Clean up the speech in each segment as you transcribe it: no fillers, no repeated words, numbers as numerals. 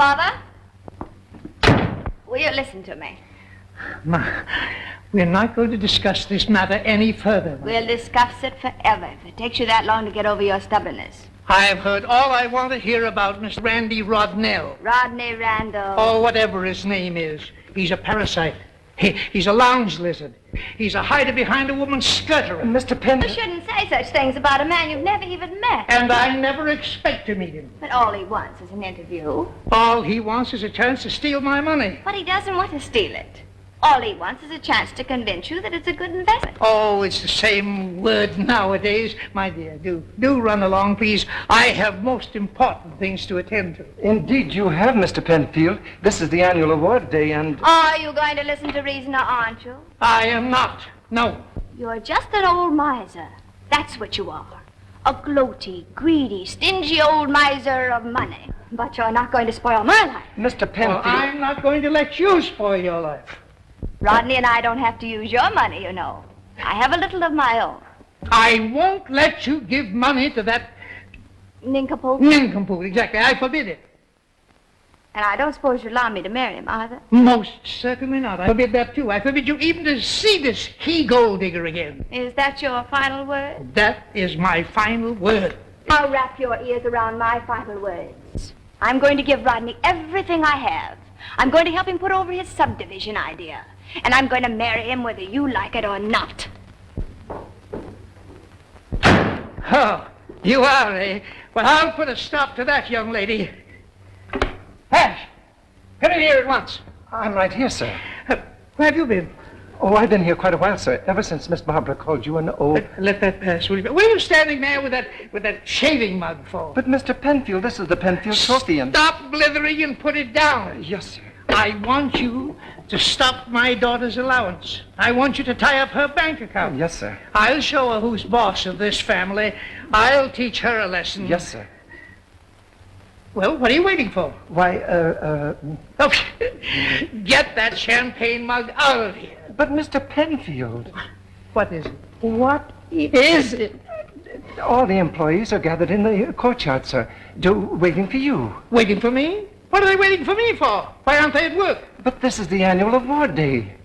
Father, will you listen to me? Ma, we're not going to discuss this matter any further. We'll discuss it forever if it takes you that long to get over your stubbornness. I've heard all I want to hear about Mr. Randy Rodnell. Rodney Randall. Oh, whatever his name is. He's a parasite. He's a lounge lizard. He's a hider behind a woman's skirt. Mr. Penfield. You shouldn't say such things about a man you've never even met. And I never expect to meet him. But all he wants is an interview. All he wants is a chance to steal my money. But he doesn't want to steal it. All he wants is a chance to convince you that it's a good investment. Oh, it's the same word nowadays. My dear, do run along, please. I have most important things to attend to. Indeed, you have, Mr. Penfield. This is the annual award day, and... Are you going to listen to reason, or aren't you? I am not. No. You're just an old miser. That's what you are. A gloaty, greedy, stingy old miser of money. But you're not going to spoil my life. Mr. Penfield... Well, I'm not going to let you spoil your life. Rodney and I don't have to use your money, you know. I have a little of my own. I won't let you give money to that... Nincompoop? Nincompoop, exactly. I forbid it. And I don't suppose you'd allow me to marry him either? Most certainly not. I forbid that, too. I forbid you even to see this he-gold digger again. Is that your final word? That is my final word. Now wrap your ears around my final words. I'm going to give Rodney everything I have. I'm going to help him put over his subdivision idea. And I'm going to marry him whether you like it or not. Oh, you are, eh? Well, I'll put a stop to that, young lady. Ash, come in here at once. I'm right here, sir. Where have you been? Oh, I've been here quite a while, sir. Ever since Miss Barbara called you an old... Let that pass, will you? What are you standing there with that shaving mug for? But, Mr. Penfield, this is the Penfield trophy, and... Stop blithering and put it down. Yes, sir. I want you to stop my daughter's allowance. I want you to tie up her bank account. Yes, sir. I'll show her who's boss of this family. I'll teach her a lesson. Yes, sir. Well, what are you waiting for? Why, Oh, get that champagne mug out of here. But, Mr. Penfield... What is it? What is it? All the employees are gathered in the courtyard, sir, waiting for you. Waiting for me? What are they waiting for me for? Why aren't they at work? But this is the annual award day.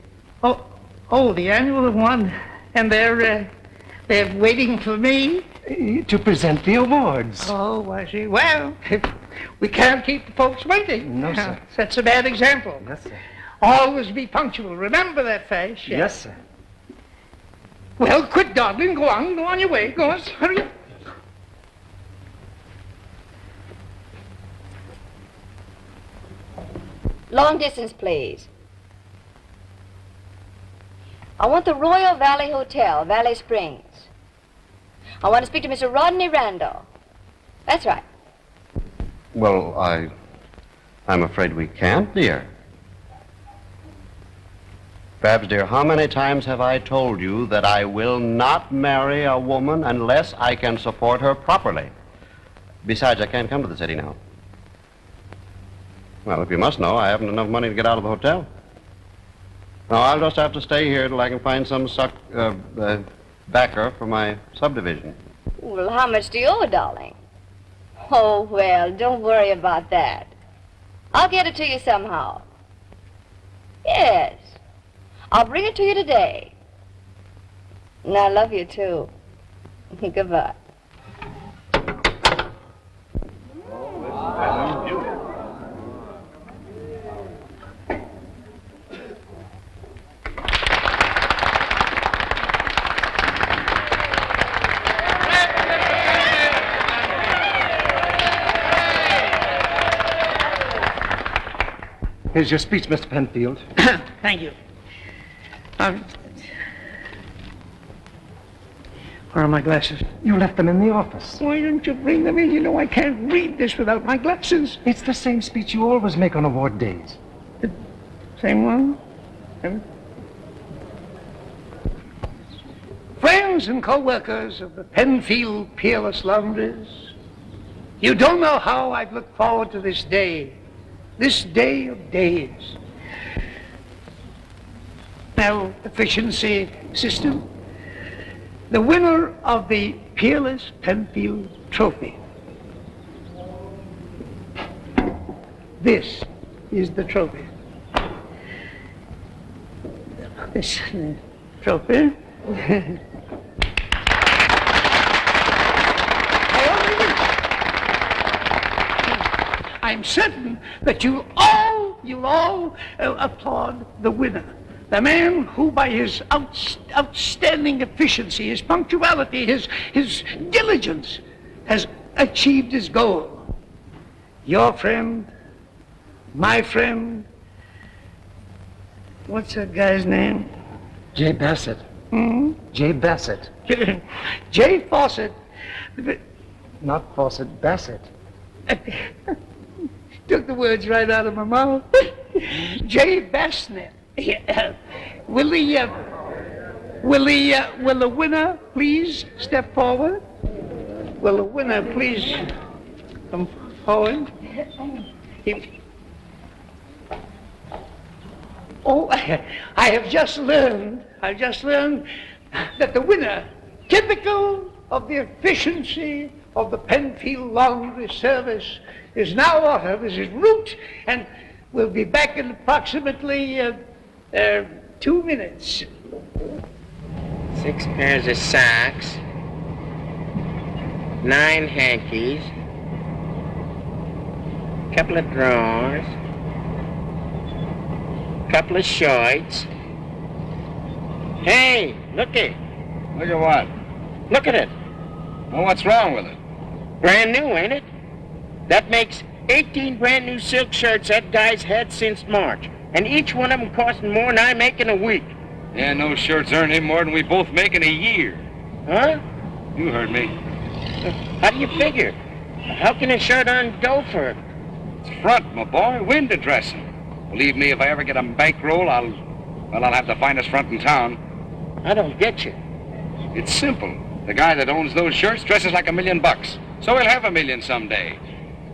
Oh, the annual award. And they're waiting for me? To present the awards. Oh, I see. Well, we can't keep the folks waiting. No, sir. That's a bad example. Yes, sir. Always be punctual. Remember that, Fash. Yes, sir. Well, quit dawdling. Go on your way. Go on. Hurry up. Long distance, please. I want the Royal Valley Hotel, Valley Springs. I want to speak to Mr. Rodney Randall. That's right. Well, I'm afraid we can't, dear. Babs, dear, how many times have I told you that I will not marry a woman unless I can support her properly? Besides, I can't come to the city now. Well, if you must know, I haven't enough money to get out of the hotel. No, I'll just have to stay here till I can find some backer for my subdivision. Well, how much do you owe, darling? Oh, well, don't worry about that. I'll get it to you somehow. Yes. I'll bring it to you today. And I love you, too. Goodbye. Here's your speech, Mr. Penfield. Thank you. Where are my glasses? You left them in the office. Why didn't you bring them in? You know I can't read this without my glasses. It's the same speech you always make on award days. The same one? Friends and co-workers of the Penfield Peerless Laundries, you don't know how I've looked forward to this day of days. Now, efficiency system, the winner of the Peerless Penfield Trophy. this is the trophy. This trophy. I'm certain that you'll all applaud the winner. The man who, by his outstanding efficiency, his punctuality, his diligence, has achieved his goal. Your friend, my friend, what's that guy's name? Jay Bassett. Hmm? Jay Bassett. Jay Fawcett. Not Fawcett, Bassett. Took the words right out of my mouth. Jay Bassett. Will the winner please step forward? Will the winner please come forward? I have just learned that the winner, typical of the efficiency of the Penfield laundry service, is now ordered as his route and will be back in approximately 2 minutes. 6 pairs of socks, 9 hankies, couple of drawers, couple of shorts. Hey, looky. Look at what? Look at it. Well, what's wrong with it? Brand new, ain't it? That makes 18 brand new silk shirts that guy's had since March. And each one of them costing more than I make in a week. Yeah, no shirts earn him more than we both make in a year. Huh? You heard me. How do you figure? How can a shirt earn dough for it? It's front, my boy. Window dressing. Believe me, if I ever get a bankroll, I'll have the finest front in town. I don't get you. It's simple. The guy that owns those shirts dresses like $1 million. So he'll have $1 million someday.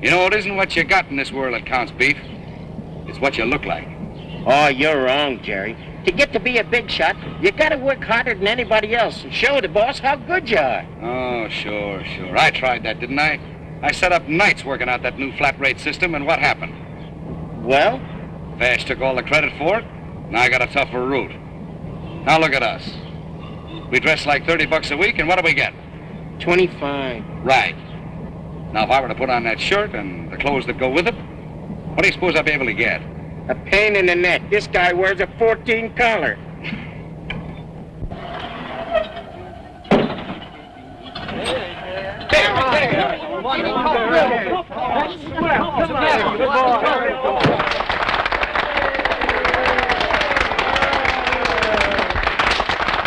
You know, it isn't what you got in this world that counts, Beef. It's what you look like. Oh, you're wrong, Jerry. To get to be a big shot, you gotta work harder than anybody else and show the boss how good you are. Oh, sure. I tried that, didn't I? I set up nights working out that new flat rate system, and what happened? Well? Vash took all the credit for it, and I got a tougher route. Now look at us. We dress like $30 a week, and what do we get? 25. Right. Now, if I were to put on that shirt and the clothes that go with it, what do you suppose I'd be able to get? A pain in the neck. This guy wears a 14 collar.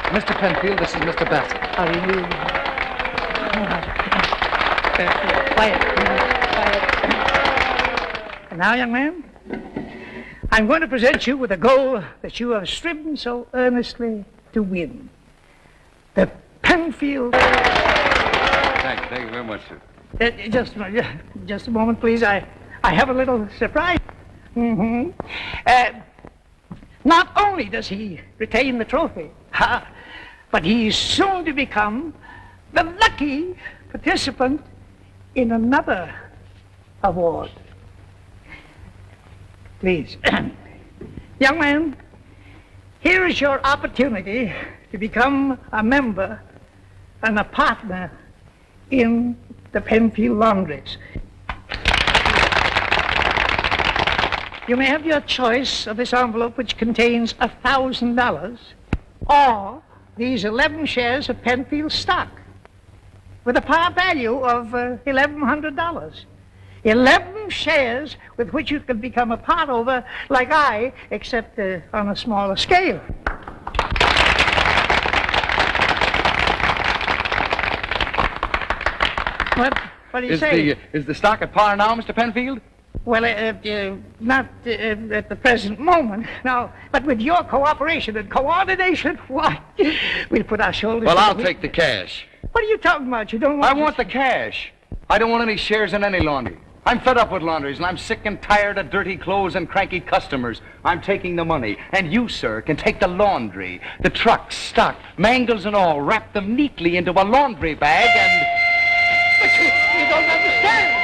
Mr. Penfield, this is Mr. Bassett. How do you do? Quiet. And now, young man, I'm going to present you with a goal that you have striven so earnestly to win. The Penfield... Thank you very much, sir. Just a moment, please. I have a little surprise. Not only does he retain the trophy, but he's soon to become the lucky participant in another award. Please. Young man, here is your opportunity to become a member and a partner in the Penfield Laundries. You may have your choice of this envelope, which contains $1,000, or these 11 shares of Penfield stock with a par value of $1,100. 11 shares with which you can become a part owner like I, except on a smaller scale. What do you say? Is the stock at par now, Mr. Penfield? Well, not at the present moment, no. But with your cooperation and coordination, why, we'll put our shoulders... Well, I'll take the cash. What are you talking about? You don't want... I want the cash. I don't want any shares in any laundry. I'm fed up with laundries, and I'm sick and tired of dirty clothes and cranky customers. I'm taking the money, and you, sir, can take the laundry, the trucks, stock, mangles and all, wrap them neatly into a laundry bag and... But you don't understand.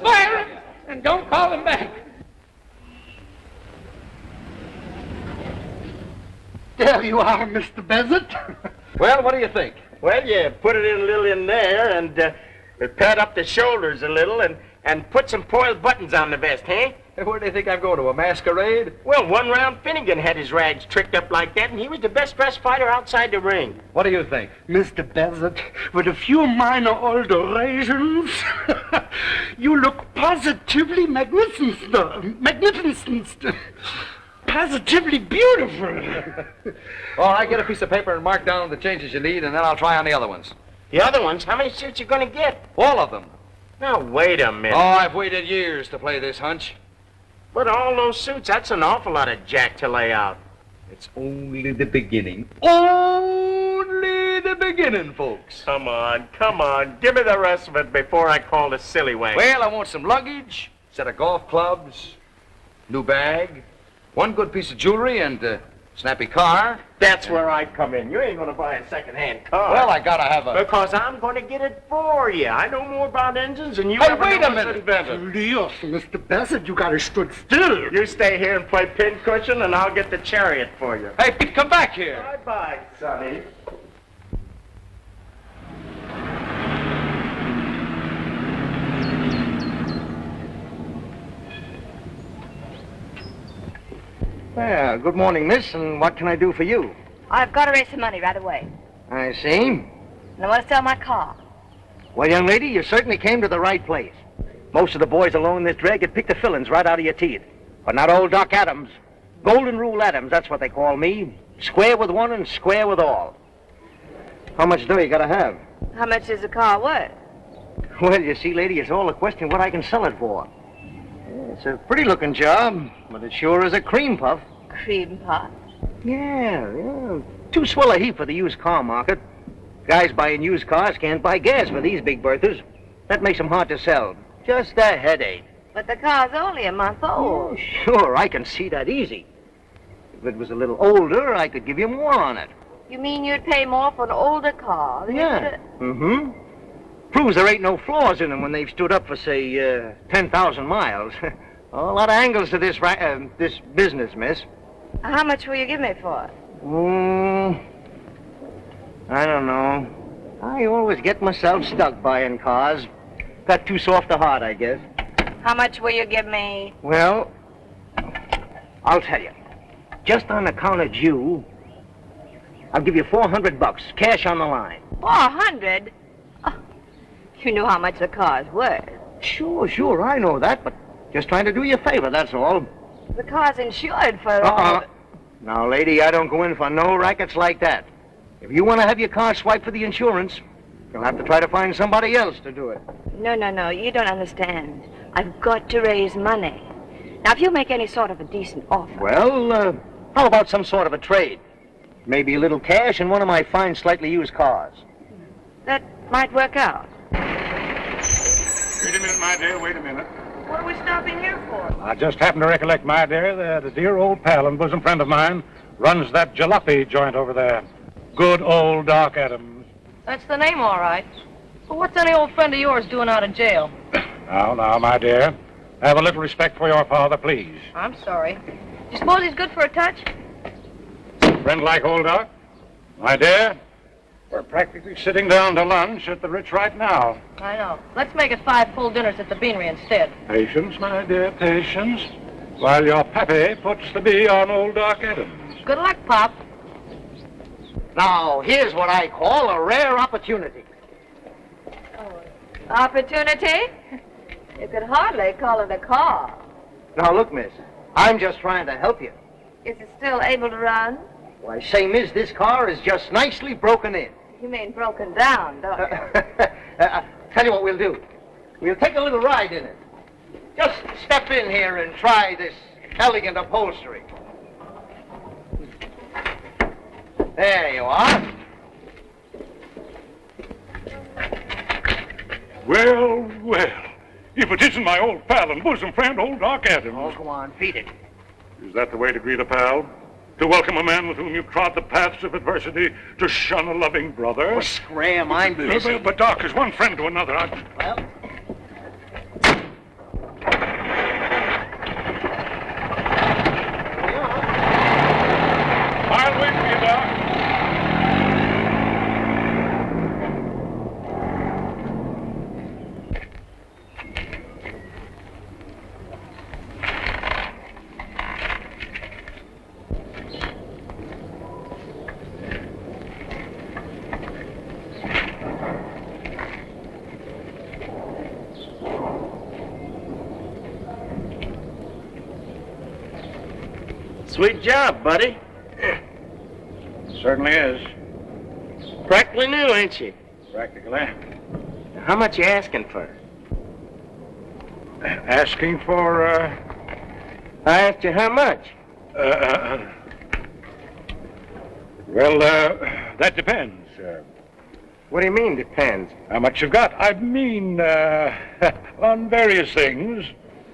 Fire him, and don't call him back. There you are, Mr. Bassett. Well, what do you think? Well, you put it in a little in there and pad up the shoulders a little and put some foiled buttons on the vest, huh? Hey, where do you think I'm going to, a masquerade? Well, one round Finnegan had his rags tricked up like that, and he was the best dressed fighter outside the ring. What do you think? Mr. Bassett, with a few minor alterations, you look positively magnificent. Magnificent. Positively beautiful. All right, get a piece of paper and mark down the changes you need, and then I'll try on the other ones. The other ones, how many suits you gonna get? All of them. Now, wait a Oh, minute. I've waited years to play this hunch. But all those suits, that's an awful lot of jack to lay out. It's only the beginning. Only the beginning, folks. Come on. Give me the rest of it before I call the silly wagon. Well, I want some luggage, set of golf clubs, new bag, one good piece of jewelry, and a snappy car. That's where I come in. You ain't gonna buy a second-hand car. Well, I gotta have a... Because I'm gonna get it for you. I know more about engines than you Hey, ever wait know a minute. Leos, Mr. Bassett, you gotta stood still. You stay here and play pincushion, and I'll get the chariot for you. Hey, Pete, come back here. Bye-bye, Sonny. Well, good morning, miss, and what can I do for you? I've got to raise some money right away. I see. And I want to sell my car. Well, young lady, you certainly came to the right place. Most of the boys along this drag could pick the fillings right out of your teeth. But not old Doc Adams. Golden Rule Adams, that's what they call me. Square with one and square with all. How much dough you gotta have? How much is the car worth? Well, you see, lady, it's all a question of what I can sell it for. It's a pretty-looking job, but it sure is a cream puff. Cream puff. Yeah. Too swell a heap for the used car market. Guys buying used cars can't buy gas for these big berthers. That makes them hard to sell. Just a headache. But the car's only a month old. Sure, I can see that easy. If it was a little older, I could give you more on it. You mean you'd pay more for an older car? Than Yeah. Mm-hmm. Proves there ain't no flaws in them when they've stood up for, say, 10,000 miles. A lot of angles to this business, miss. How much will you give me for it? I don't know. I always get myself stuck buying cars. Got too soft a heart, I guess. How much will you give me? Well, I'll tell you. Just on account of you, I'll give you $400, cash on the line. 400? Oh, you know how much the car's worth. Sure, I know that, but just trying to do you a favor, that's all. The car's insured for all. Now, lady, I don't go in for no rackets like that. If you want to have your car swiped for the insurance, you'll have to try to find somebody else to do it. No, you don't understand. I've got to raise money. Now, if you make any sort of a decent offer... Well, how about some sort of a trade? Maybe a little cash and one of my fine, slightly used cars. That might work out. Wait a minute, my dear, wait a minute. What are we stopping here for? I just happened to recollect, my dear, that a dear old pal and bosom friend of mine runs that jalopy joint over there. Good old Doc Adams. That's the name, all right. But what's any old friend of yours doing out of jail? Now, my dear, have a little respect for your father, please. I'm sorry. Do you suppose he's good for a touch? Friend like old Doc? My dear, we're practically sitting down to lunch at the Ritz right now. I know. Let's make it 5 full dinners at the Beanery instead. Patience, my dear, patience. While your pappy puts the bee on old Doc Adams. Good luck, Pop. Now, here's what I call a rare opportunity. Opportunity? You could hardly call it a car. Now, look, miss, I'm just trying to help you. Is it still able to run? Why, say, miss, this car is just nicely broken in. You mean broken down, don't you? Tell you what we'll do. We'll take a little ride in it. Just step in here and try this elegant upholstery. There you are. Well, if it isn't my old pal and bosom friend, old Doc Adams. Oh, go on, feed it. Is that the way to greet a pal? To welcome a man with whom you've trod the paths of adversity, to shun a loving brother? Oh, scram, I'm busy. But, Doc, as one friend to another, Well, Sweet job, buddy. Certainly is. Practically new, ain't she? Practically. How much you asking for? Asking for, I asked you how much. Well, that depends. What do you mean, depends? How much you've got? I mean, on various things.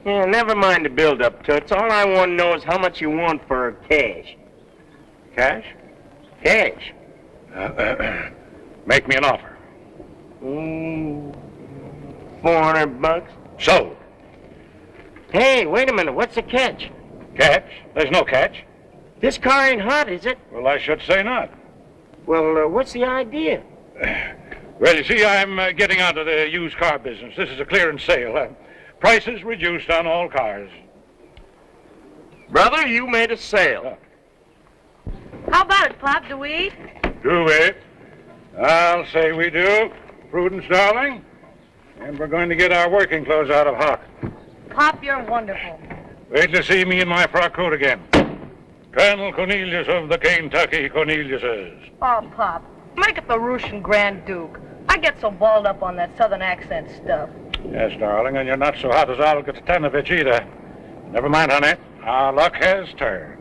Yeah, never mind the build-up, Toots. All I want to know is how much you want for cash. Cash? Cash. Make me an offer. $400. Sold. Hey, wait a minute. What's the catch? Catch? There's no catch. This car ain't hot, is it? Well, I should say not. Well, what's the idea? Well, you see, I'm getting out of the used car business. This is a clearance sale. Prices reduced on all cars. Brother, you made a sale. How about it, Pop? Do we eat? Do we? I'll say we do. Prudence, darling. And we're going to get our working clothes out of hock. Pop, you're wonderful. Wait to see me in my frock coat again. Colonel Cornelius of the Kentucky Corneliuses. Oh, Pop, make it the Russian Grand Duke. I get so balled up on that southern accent stuff. Yes, darling, and you're not so hot as Olga Tanovich either. Never mind, honey. Our luck has turned.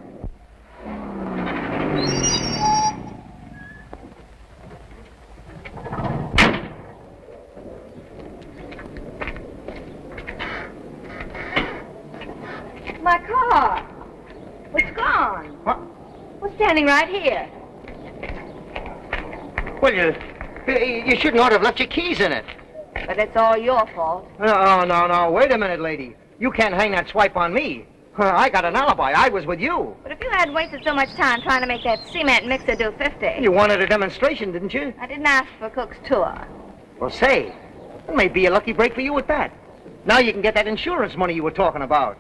My car. It's gone. What? We're standing right here. Well, you shouldn't ought to have left your keys in it. But it's all your fault. No. Wait a minute, lady. You can't hang that swipe on me. I got an alibi. I was with you. But if you hadn't wasted so much time trying to make that cement mixer do 50. You wanted a demonstration, didn't you? I didn't ask for Cook's tour. Well, say, that may be a lucky break for you at that. Now you can get that insurance money you were talking about.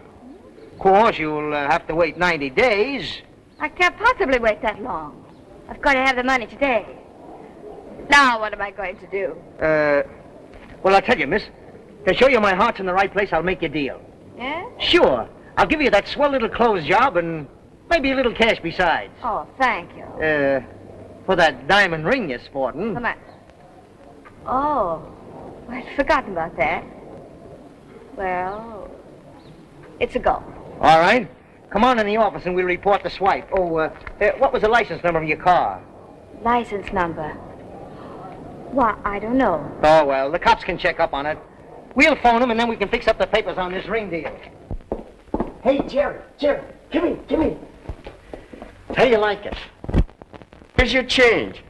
Of course, you'll have to wait 90 days. I can't possibly wait that long. I've got to have the money today. Now what am I going to do? Well, I'll tell you, miss. To show you my heart's in the right place, I'll make you a deal. Yeah? Sure. I'll give you that swell little clothes job and maybe a little cash besides. Oh, thank you. For that diamond ring you're sporting. How much? Oh, I'd forgotten about that. Well, it's a go. All right. Come on in the office and we'll report the swipe. Oh, what was the license number of your car? License number? Why, I don't know. Oh, well, the cops can check up on it. We'll phone them and then we can fix up the papers on this ring deal. Hey, Jerry, come here. How you like it? Here's your change.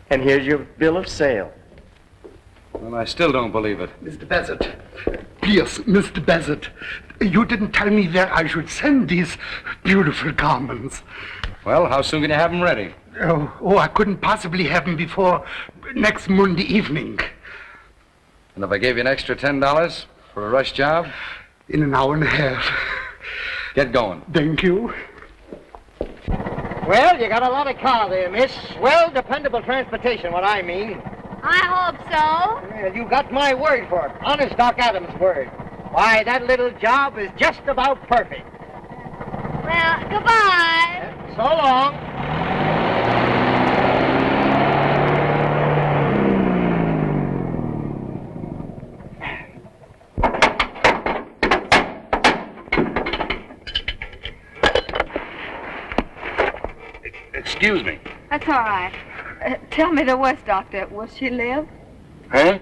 And here's your bill of sale. Well, I still don't believe it. Mr. Bassett, please, Mr. Bassett, you didn't tell me where I should send these beautiful garments. Well, how soon can you have them ready? Oh, I couldn't possibly have them before next Monday evening. And if I gave you an extra $10 for a rush job? In an hour and a half. Get going. Thank you. Well, you got a lot of car there, miss. Well, dependable transportation, what I mean. I hope so. Well, you got my word for it. Honest Doc Adams' word. Why, that little job is just about perfect. Well, goodbye. So long. Excuse me. That's all right. Tell me the worst, Doctor. Will she live? Huh?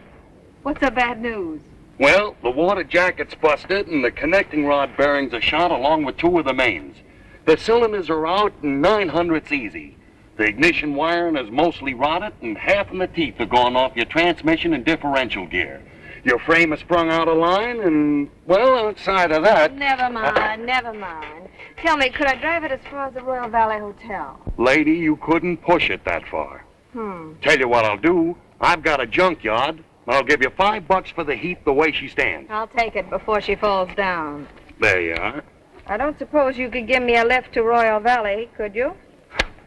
What's the bad news? Well, the water jacket's busted and the connecting rod bearings are shot along with two of the mains. The cylinders are out and 900's easy. The ignition wiring is mostly rotted and half of the teeth are gone off your transmission and differential gear. Your frame is sprung out of line and, well, outside of that... Never mind. Tell me, could I drive it as far as the Royal Valley Hotel? Lady, you couldn't push it that far. Tell you what I'll do. I've got a junkyard. I'll give you $5 for the heap the way she stands. I'll take it before she falls down. There you are. I don't suppose you could give me a lift to Royal Valley, could you?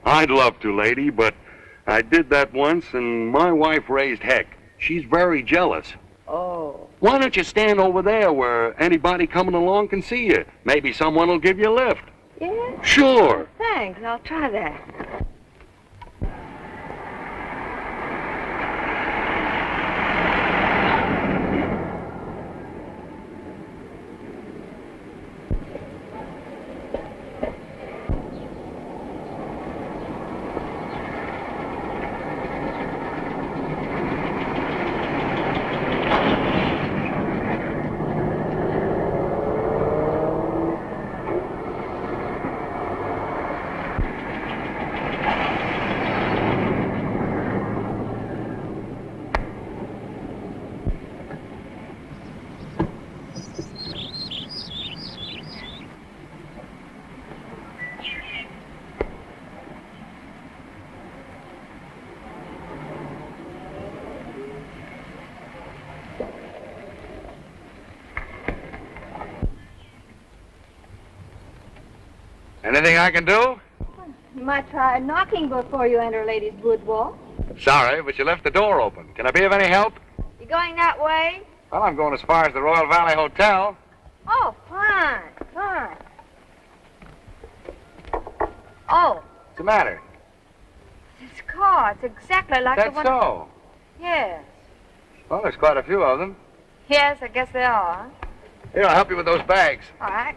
I'd love to, lady, but I did that once and my wife raised heck. She's very jealous. Oh. Why don't you stand over there where anybody coming along can see you? Maybe someone will give you a lift. Yeah? Sure. Thanks. I'll try that. Anything I can do? You might try knocking before you enter a lady's boudoir. Sorry, but you left the door open. Can I be of any help? You going that way? Well, I'm going as far as the Royal Valley Hotel. Oh, fine, fine. Oh, What's the matter? this car. It's exactly like the That's one... so. Yes. Well, there's quite a few of them. Yes, I guess they are. Here, I'll help you with those bags. All right.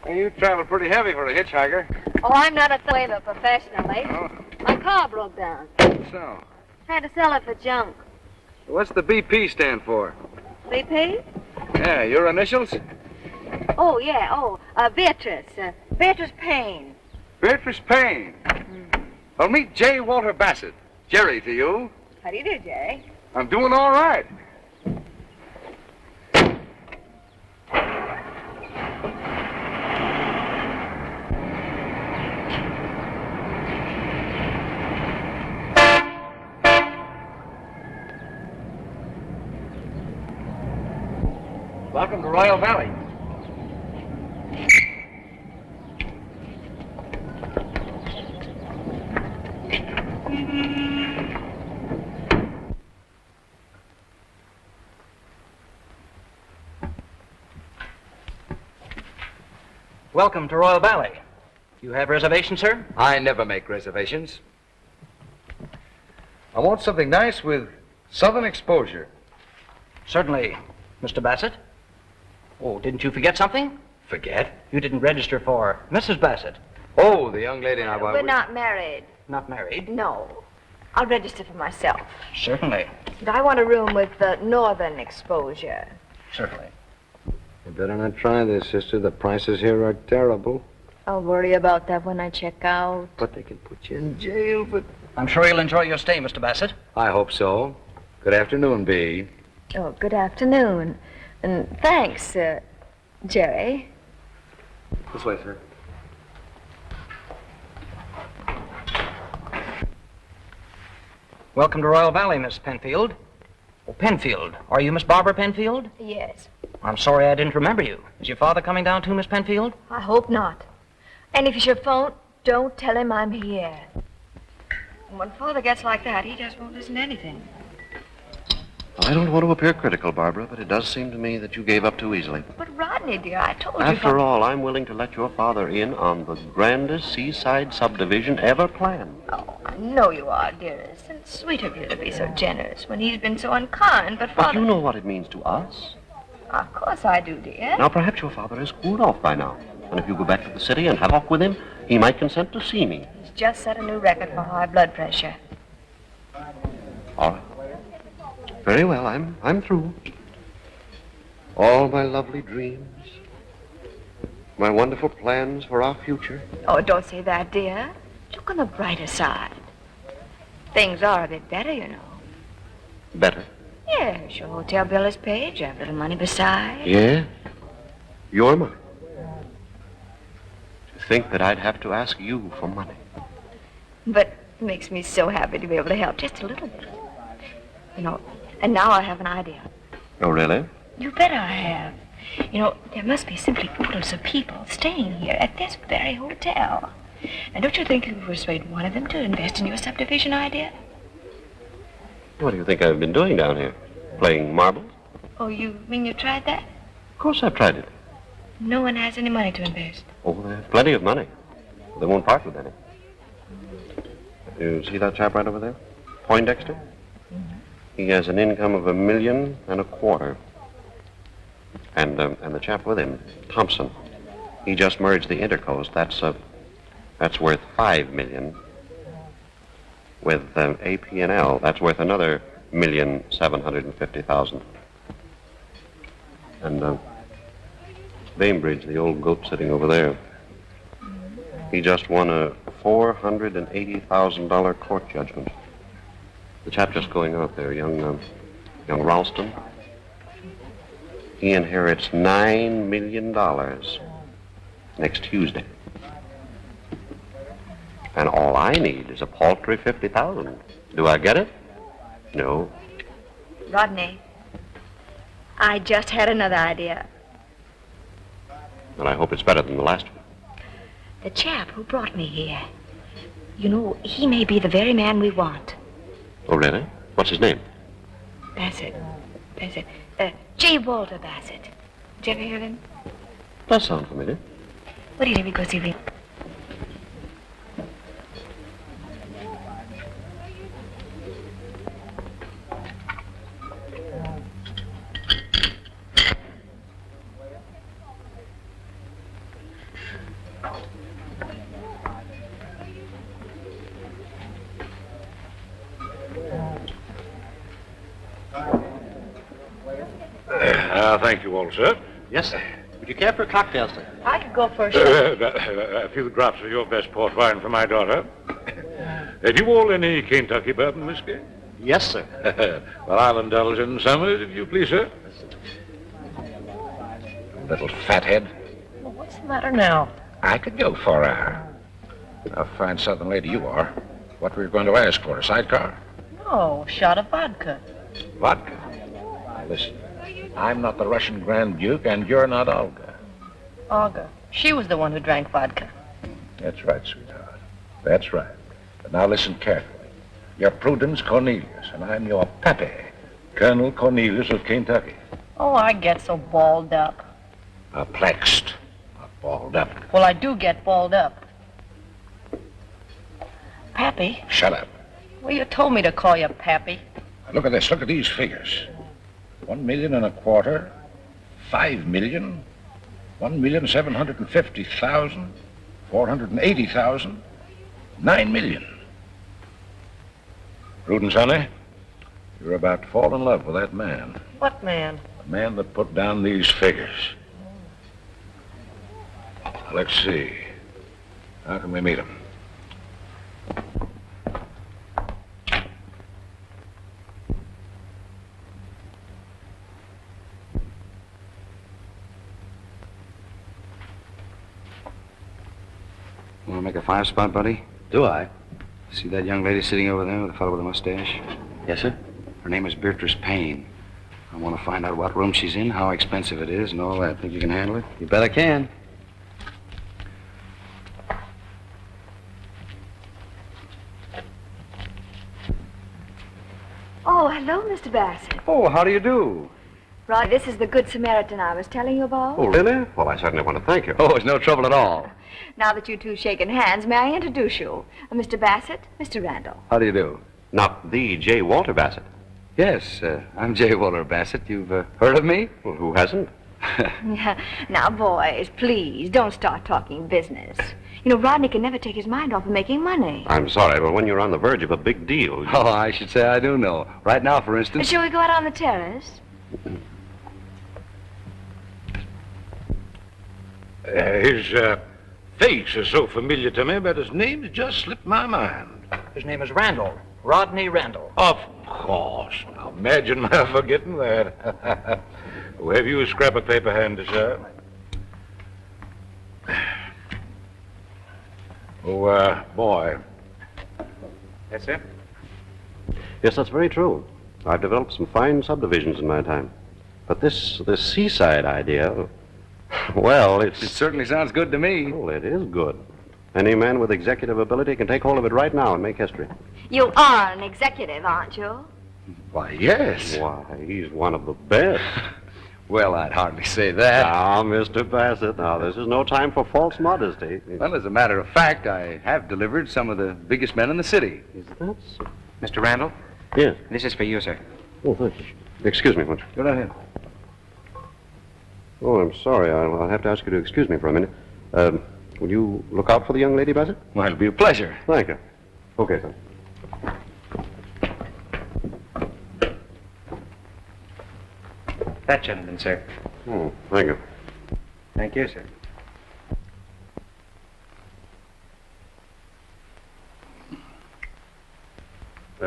Well, you travel pretty heavy for a hitchhiker. Oh, I'm not a sailor professionally. Oh, My car broke down. so. Had to sell it for junk. What's the BP stand for? BP? Yeah, your initials? Oh, yeah. Oh, Beatrice. Beatrice Payne. Beatrice Payne. Well, meet J. Walter Bassett. Jerry to you. How do you do, Jerry? I'm doing all right. Welcome to Royal Valley. Welcome to Royal Valley. You have reservations, sir? I never make reservations. I want something nice with southern exposure. Certainly, Mr. Bassett. Oh, didn't you forget something? Forget? You didn't register for Mrs. Bassett. Oh, the young lady I We're not married. Not married? No. I'll register for myself. Certainly. And I want a room with northern exposure. Certainly. You better not try this, sister. The prices here are terrible. I'll worry about that when I check out. But they can put you in jail for... I'm sure you'll enjoy your stay, Mr. Bassett. I hope so. Good afternoon, B. Oh, good afternoon. And thanks, Jerry. This way, sir. Welcome to Royal Valley, Miss Penfield. Oh, Penfield. Are you Miss Barbara Penfield? Yes. I'm sorry I didn't remember you. Is your father coming down too, Miss Penfield? I hope not. And if you should phone, don't tell him I'm here. And when Father gets like that, he just won't listen to anything. I don't want to appear critical, Barbara, but it does seem to me that you gave up too easily. But Rodney, dear, I told you... After all, I'm willing to let your father in on the grandest seaside subdivision ever planned. Oh, I know you are, dearest. And it's sweet of you to be so generous when he's been so unkind, but Father... But you know what it means to us. Of course I do, dear. Now, perhaps your father has cooled off by now. And if you go back to the city and have a talk with him, he might consent to see me. He's just set a new record for high blood pressure. All right. Very well, I'm through. All my lovely dreams, my wonderful plans for our future. Oh, don't say that, dear. Look on the brighter side. Things are a bit better, you know. Better? Yes, your hotel bill is paid. You have a little money besides. Yeah? You're mine. To think that I'd have to ask you for money. But it makes me so happy to be able to help just a little bit. You know, and now I have an idea. Oh, really? You bet I have. You know, there must be simply oodles of people staying here at this very hotel. And don't you think you could persuade one of them to invest in your subdivision idea? What do you think I've been doing down here? Playing marbles? Oh, you mean you tried that? Of course I've tried it. No one has any money to invest. Oh, they have plenty of money. They won't part with any. You see that chap right over there? Poindexter? He has an income of $1.25 million. And the chap with him, Thompson, he just merged the Intercoast. That's worth $5 million. With AP&L, that's worth another $1,750,000. And Bainbridge, the old goat sitting over there, he just won a $480,000 court judgment. The chap just going out there, young Ralston, he inherits $9 million next Tuesday. And all I need is a paltry $50,000. Do I get it? No. Rodney, I just had another idea. And I hope it's better than the last one. The chap who brought me here, you know, he may be the very man we want. Oh, really? What's his name? Bassett. J. Walter Bassett. Did you ever hear of him? Does sound familiar. What do you think we go see him? Thank you all, sir. Yes, sir. Would you care for a cocktail, sir? I could go first. A few drops of your best port wine for my daughter. Have you all any Kentucky bourbon whiskey? Yes, sir. Well, I'll indulge in some, if you please, sir. Little fathead. Well, what's the matter now? I could go for a fine southern lady you are. What were you going to ask for, a sidecar? No, a shot of vodka. Vodka? Now, listen. I'm not the Russian Grand Duke, and you're not Olga. Olga. She was the one who drank vodka. That's right, sweetheart. That's right. But now listen carefully. You're Prudence Cornelius, and I'm your pappy, Colonel Cornelius of Kentucky. Oh, I get so balled up. Perplexed, not balled up. Well, I do get balled up. Pappy? Shut up. Well, you told me to call you Pappy. Look at this. Look at these figures. 1.25 million, 5 million, 1,750,000, 480,000, 9 million. Prudence, honey, you're about to fall in love with that man. What man? The man that put down these figures. Let's see. How can we meet him? Want to make a fire-spot, buddy? Do I? See that young lady sitting over there with the fellow with the mustache? Yes, sir. Her name is Beatrice Payne. I want to find out what room she's in, how expensive it is, and all that. Think you can handle it? You bet I can. Oh, hello, Mr. Bassett. Oh, how do you do? Rod, this is the Good Samaritan I was telling you about. Oh, really? Well, I certainly want to thank you. Oh, it's no trouble at all. Now that you two shaken hands, may I introduce you? Mr. Bassett, Mr. Randall. How do you do? Not the J. Walter Bassett. Yes, I'm J. Walter Bassett. You've heard of me? Well, who hasn't? Now, boys, please, don't start talking business. You know, Rodney can never take his mind off of making money. I'm sorry, but when you're on the verge of a big deal... Oh, I should say I do know. Right now, for instance... Shall we go out on the terrace? His face is so familiar to me, but his name's just slipped my mind. His name is Randal. Rodney Randall. Of course. Now, imagine my forgetting that. Oh, have you a scrap of paper handy, sir? Oh, boy. Yes, sir? Yes, that's very true. I've developed some fine subdivisions in my time. But this seaside idea... Well, It certainly sounds good to me. Well, it is good. Any man with executive ability can take hold of it right now and make history. You are an executive, aren't you? Why, yes. Why, he's one of the best. Well, I'd hardly say that. Now, Mr. Bassett, now, this is no time for false modesty. Well, as a matter of fact, I have delivered some of the biggest men in the city. Is that so? Mr. Randall? Yes. This is for you, sir. Oh, thank you. Excuse me, won't you? Go right ahead. Oh, I'm sorry. I'll have to ask you to excuse me for a minute. Will you look out for the young lady, Bassett? Well, it'll be a pleasure. Thank you. Okay, sir. That gentleman, sir. Oh, thank you. Thank you, sir.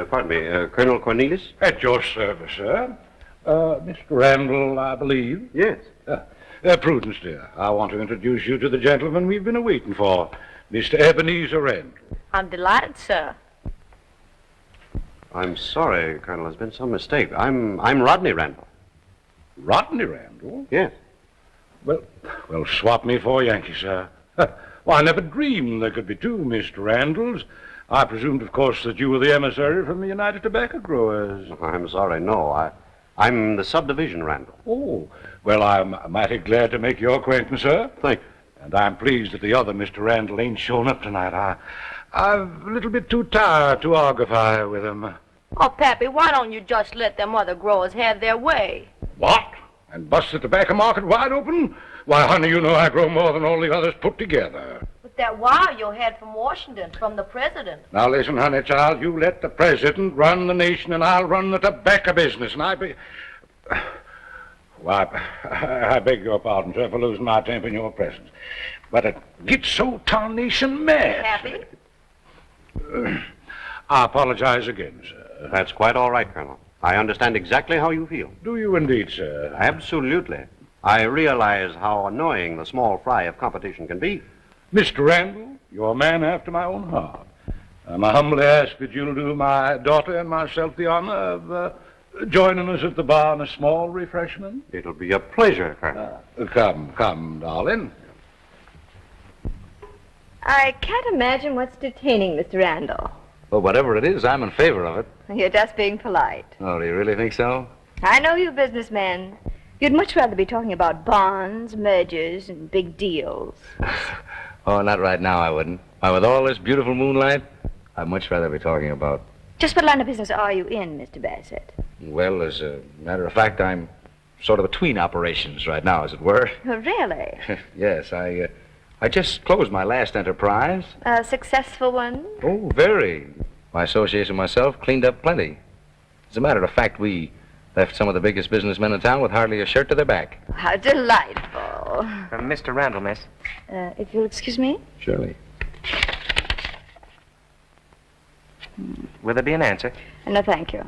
Pardon me, Colonel Cornelius? At your service, sir. Mr. Randall, I believe. Yes. Prudence, dear, I want to introduce you to the gentleman we've been awaiting for, Mr. Ebenezer Randall. I'm delighted, sir. I'm sorry, Colonel. There's been some mistake. I'm Rodney Randall. Rodney Randall? Yes. Well, swap me for Yankee, sir. Why, I never dreamed there could be two Mr. Randalls. I presumed, of course, that you were the emissary from the United Tobacco Growers. I'm sorry, no. I'm the subdivision Randall. Oh, well, I'm mighty glad to make your acquaintance, sir. Thank you. And I'm pleased that the other Mr. Randall ain't shown up tonight. I'm a little bit too tired to argufy with him. Oh, Pappy, why don't you just let them other growers have their way? What? And bust the tobacco market wide open? Why, honey, you know I grow more than all the others put together. With that wire you had from Washington, from the president. Now, listen, honey child, you let the president run the nation and I'll run the tobacco business. And Why, I beg your pardon, sir, for losing my temper in your presence. But it gets so tarnation mad. Happy? I apologize again, sir. That's quite all right, Colonel. I understand exactly how you feel. Do you indeed, sir? Absolutely. I realize how annoying the small fry of competition can be. Mr. Randall, you're a man after my own heart. I humbly ask that you'll do my daughter and myself the honor of joining us at the bar in a small refreshment. It'll be a pleasure, Colonel. Come, darling. I can't imagine what's detaining Mr. Randall. Well, whatever it is, I'm in favor of it. You're just being polite. Oh, do you really think so? I know you businessmen. You'd much rather be talking about bonds, mergers, and big deals. Oh, not right now, I wouldn't. Why, with all this beautiful moonlight, I'd much rather be talking about... Just what line of business are you in, Mr. Bassett? Well, as a matter of fact, I'm sort of between operations right now, as it were. Oh, really? Yes, I just closed my last enterprise. A successful one? Oh, very. My association and myself cleaned up plenty. As a matter of fact, we left some of the biggest businessmen in town with hardly a shirt to their back. How delightful. From Mr. Randall, miss. If you'll excuse me? Surely. Will there be an answer? No, thank you.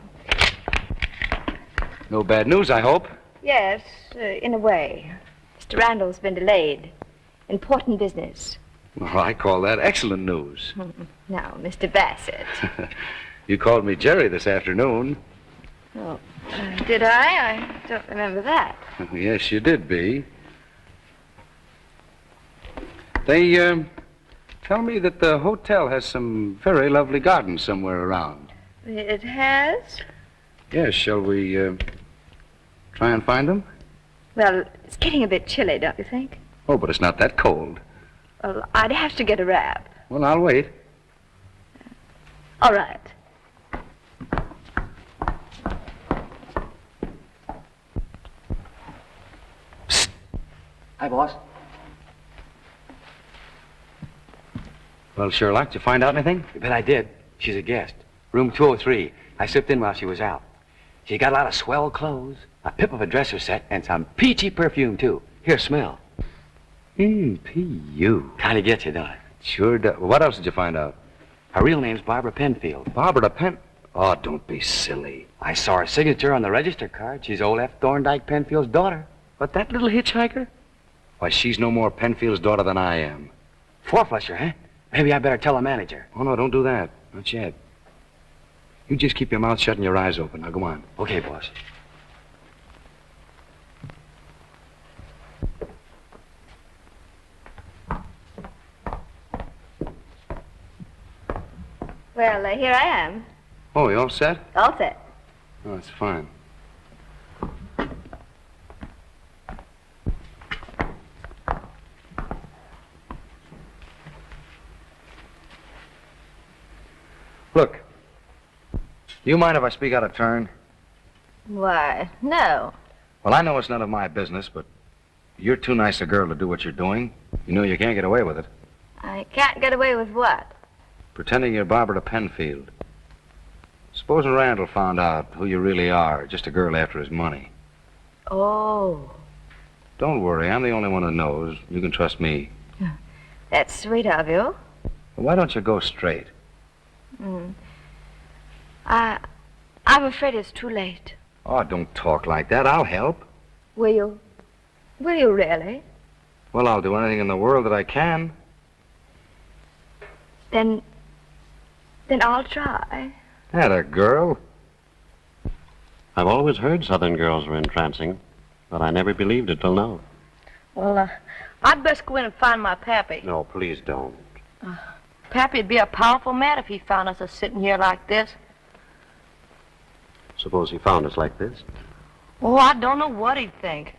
No bad news, I hope. Yes, in a way. Mr. Randall's been delayed. Important business. Well, I call that excellent news. Now, Mr. Bassett. You called me Jerry this afternoon. Oh, did I? I don't remember that. Yes, you did, Bee. They tell me that the hotel has some very lovely gardens somewhere around. It has? Yes, shall we try and find them? Well, it's getting a bit chilly, don't you think? Oh, but it's not that cold. Well, I'd have to get a wrap. Well, I'll wait. All right. Psst. Hi, boss. Well, Sherlock, did you find out anything? You bet I did. She's a guest. Room 203. I slipped in while she was out. She got a lot of swell clothes, a pip of a dresser set, and some peachy perfume, too. Here, smell. P.U. Kind of gets you, don't it? Sure does. What else did you find out? Her real name's Barbara Penfield. Barbara Oh, don't be silly. I saw her signature on the register card. She's old F. Thorndyke Penfield's daughter. But that little hitchhiker? Why, she's no more Penfield's daughter than I am. Four-flusher, huh? Maybe I better tell the manager. Oh, no, don't do that. Not yet. You just keep your mouth shut and your eyes open. Now, go on. Okay, boss. Well, here I am. Oh, you all set? All set. Oh, that's fine. Look, do you mind if I speak out of turn? Why, no. Well, I know it's none of my business, but you're too nice a girl to do what you're doing. You know you can't get away with it. I can't get away with what? Pretending you're Barbara Penfield. Supposing Randall found out who you really are, just a girl after his money. Oh. Don't worry, I'm the only one who knows. You can trust me. That's sweet of you. Well, why don't you go straight? I'm afraid it's too late. Oh, don't talk like that. I'll help. Will you? Will you really? Well, I'll do anything in the world that I can. Then I'll try. Atta girl. I've always heard Southern girls were entrancing, but I never believed it till now. Well, I'd best go in and find my pappy. No, please don't. Pappy'd be a powerful mad if he found us sitting here like this. Suppose he found us like this? Oh, I don't know what he'd think.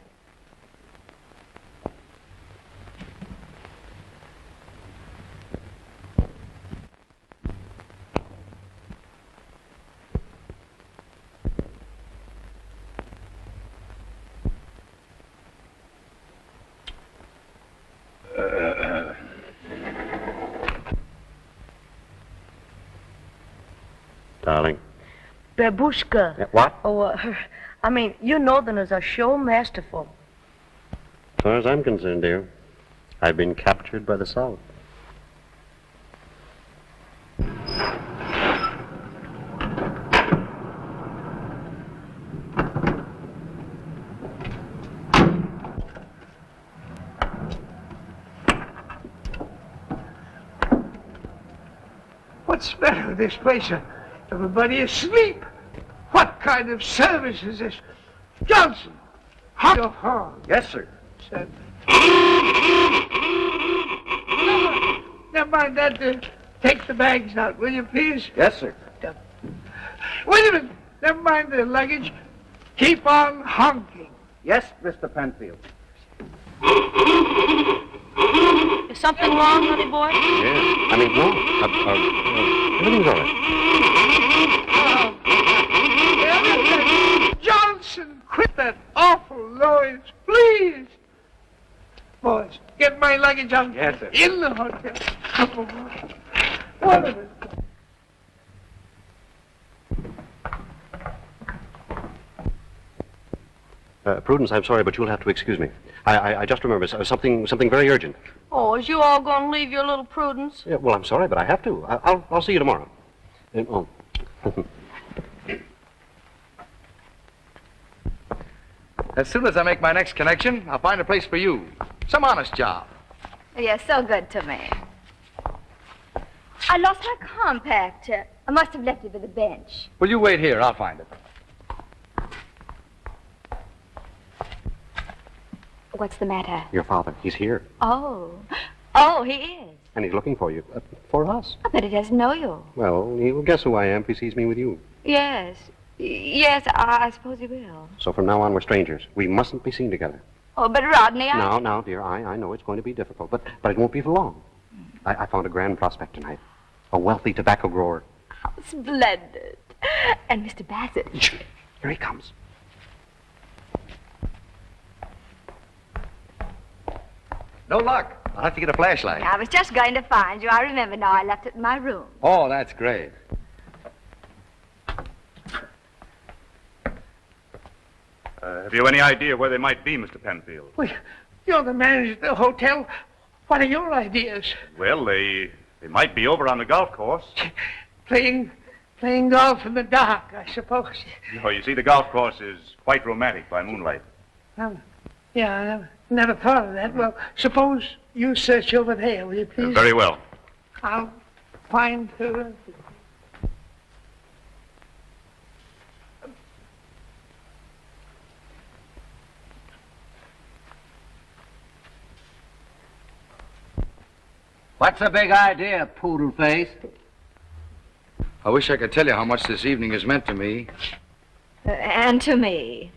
Darling. Babushka. What? Oh, I mean, you Northerners are sure masterful. As far as I'm concerned, dear, I've been captured by the South. What's the matter with this place? Everybody asleep. What kind of service is this? Johnson, hot your horn. Yes, sir. Never mind that. Take the bags out, will you, please? Yes, sir. Wait a minute. Never mind the luggage. Keep on honking. Yes, Mr. Penfield. Is something wrong, honey boy? Yes. I mean, no. Everything's all right. Johnson, quit that awful noise, please. Boys, get my luggage out. Yes, sir. In the hotel. Come on. What of it? Prudence, I'm sorry, but you'll have to excuse me. I just remembered something very urgent. Oh, is you all going to leave your little Prudence? Yeah, well, I'm sorry, but I have to. I'll see you tomorrow. Oh. As soon as I make my next connection, I'll find a place for you. Some honest job. You're so good to me. I lost my compact. I must have left it at the bench. Well, you wait here. I'll find it. What's the matter? Your father, he's here. Oh, he is. And he's looking for you. For us. But he doesn't know you. Well, he'll guess who I am if he sees me with you. Yes, I suppose he will. So from now on, we're strangers. We mustn't be seen together. Oh, but Rodney, Now, dear, I know it's going to be difficult, but it won't be for long. I found a grand prospect tonight. A wealthy tobacco grower. Oh, splendid. And Mr. Bassett. Here he comes. No luck. I'll have to get a flashlight. I was just going to find you. I remember now. I left it in my room. Oh, that's great. Have you any idea where they might be, Mr. Penfield? Well, you're the manager of the hotel. What are your ideas? Well, they might be over on the golf course. Playing golf in the dark, I suppose. No, you see, the golf course is quite romantic by moonlight. Yeah, I never thought of that. Well, suppose you search over there, will you please? Very well. I'll find her. What's the big idea, poodle face? I wish I could tell you how much this evening has meant to me. And to me.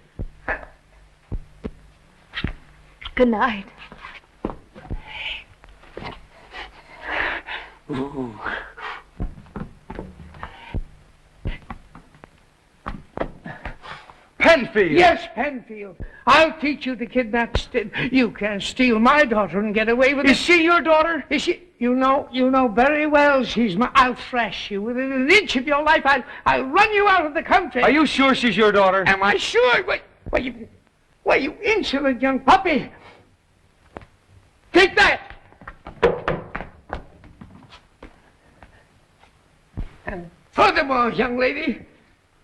Good night. Ooh. Penfield! Yes, Penfield. I'll teach you to kidnap. You can't steal my daughter and get away with it. Is she your daughter? Is she? You know very well she's my. I'll thrash you within an inch of your life. I'll run you out of the country. Are you sure she's your daughter? Am I sure? Why, you insolent young puppy. Take that. And furthermore, young lady,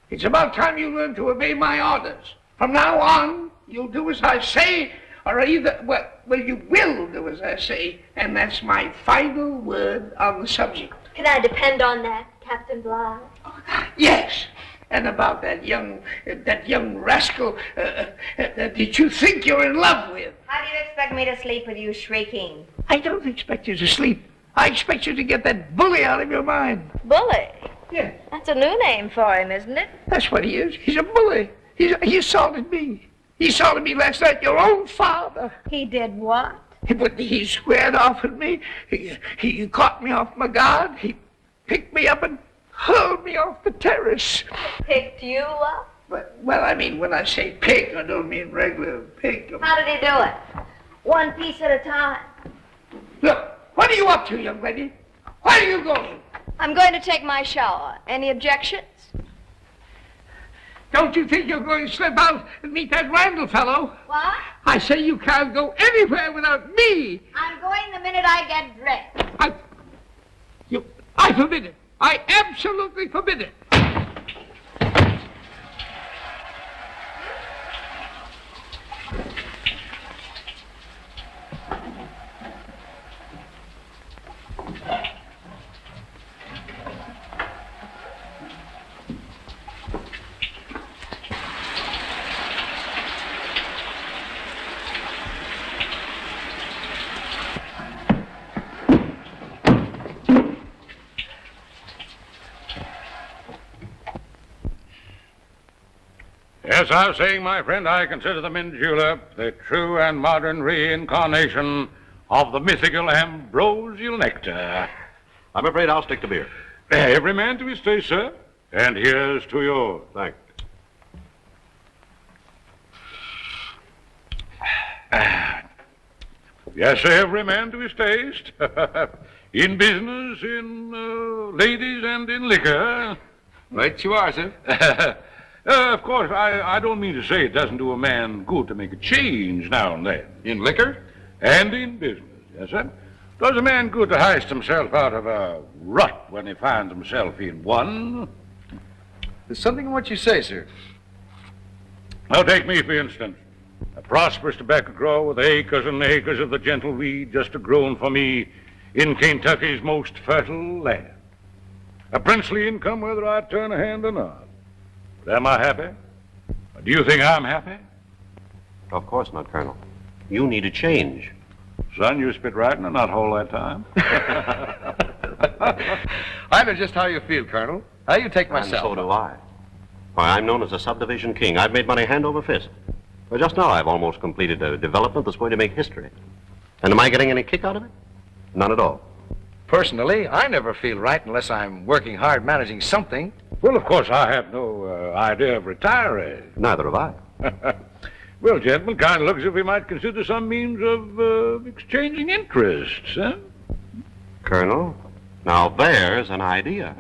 it's about time you learn to obey my orders. From now on, you'll do as I say, or either, well, you will do as I say, and that's my final word on the subject. Can I depend on that, Captain Bligh? Yes. And about that young rascal that you think you're in love with. How do you expect me to sleep with you shrieking? I don't expect you to sleep. I expect you to get that bully out of your mind. Bully? Yeah. That's a new name for him, isn't it? That's what he is. He's a bully. He assaulted me. He assaulted me last night, your own father. He did what? He squared off at me. He caught me off my guard. He picked me up and hurled me off the terrace. Picked you up? Well, I mean, when I say pick, I don't mean regular pick. How did he do it? One piece at a time. Look, what are you up to, young lady? Where are you going? I'm going to take my shower. Any objections? Don't you think you're going to slip out and meet that Randall fellow? What? I say you can't go anywhere without me. I'm going the minute I get dressed. I forbid it. I absolutely forbid it. As I was saying, my friend, I consider the mint julep the true and modern reincarnation of the mythical ambrosial nectar. I'm afraid I'll stick to beer. Every man to his taste, sir. And here's to yours. Thanks. Yes, sir, every man to his taste. In business, in ladies, and in liquor. Right you are, sir. Of course, I don't mean to say it doesn't do a man good to make a change now and then. In liquor? And in business, yes, sir. Does a man good to heist himself out of a rut when he finds himself in one? There's something in what you say, sir. Now, take me, for instance. A prosperous tobacco grower with acres and acres of the gentle weed just a-grown for me in Kentucky's most fertile land. A princely income whether I turn a hand or not. But am I happy? Or do you think I'm happy? Of course not, Colonel. You need a change. Son, you spit right in a nut hole that time. I know just how you feel, Colonel. How you take myself. And so do I. Why, I'm known as a subdivision king. I've made money hand over fist. Well, just now I've almost completed a development that's going to make history. And am I getting any kick out of it? None at all. Personally, I never feel right unless I'm working hard managing something. Well, of course, I have no idea of retiring. Neither have I. Well, gentlemen, kind of looks as if we might consider some means of exchanging interests, huh? Colonel, now there's an idea.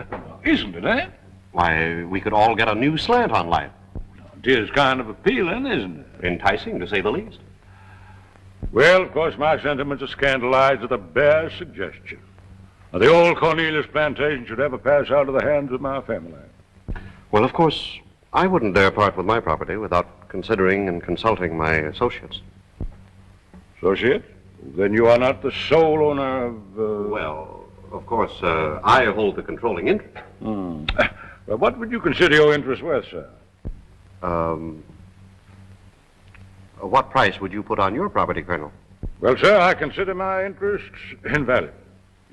Isn't it, eh? Why, we could all get a new slant on life. It is kind of appealing, isn't it? Enticing, to say the least. Well, of course, my sentiments are scandalized at the bare suggestion. Now, the old Cornelius plantation should ever pass out of the hands of my family. Well, of course, I wouldn't dare part with my property without considering and consulting my associates. Associates? Then you are not the sole owner of... Well, of course, I hold the controlling interest. Well, what would you consider your interest worth, sir? What price would you put on your property, Colonel? Well, sir, I consider my interests invaluable.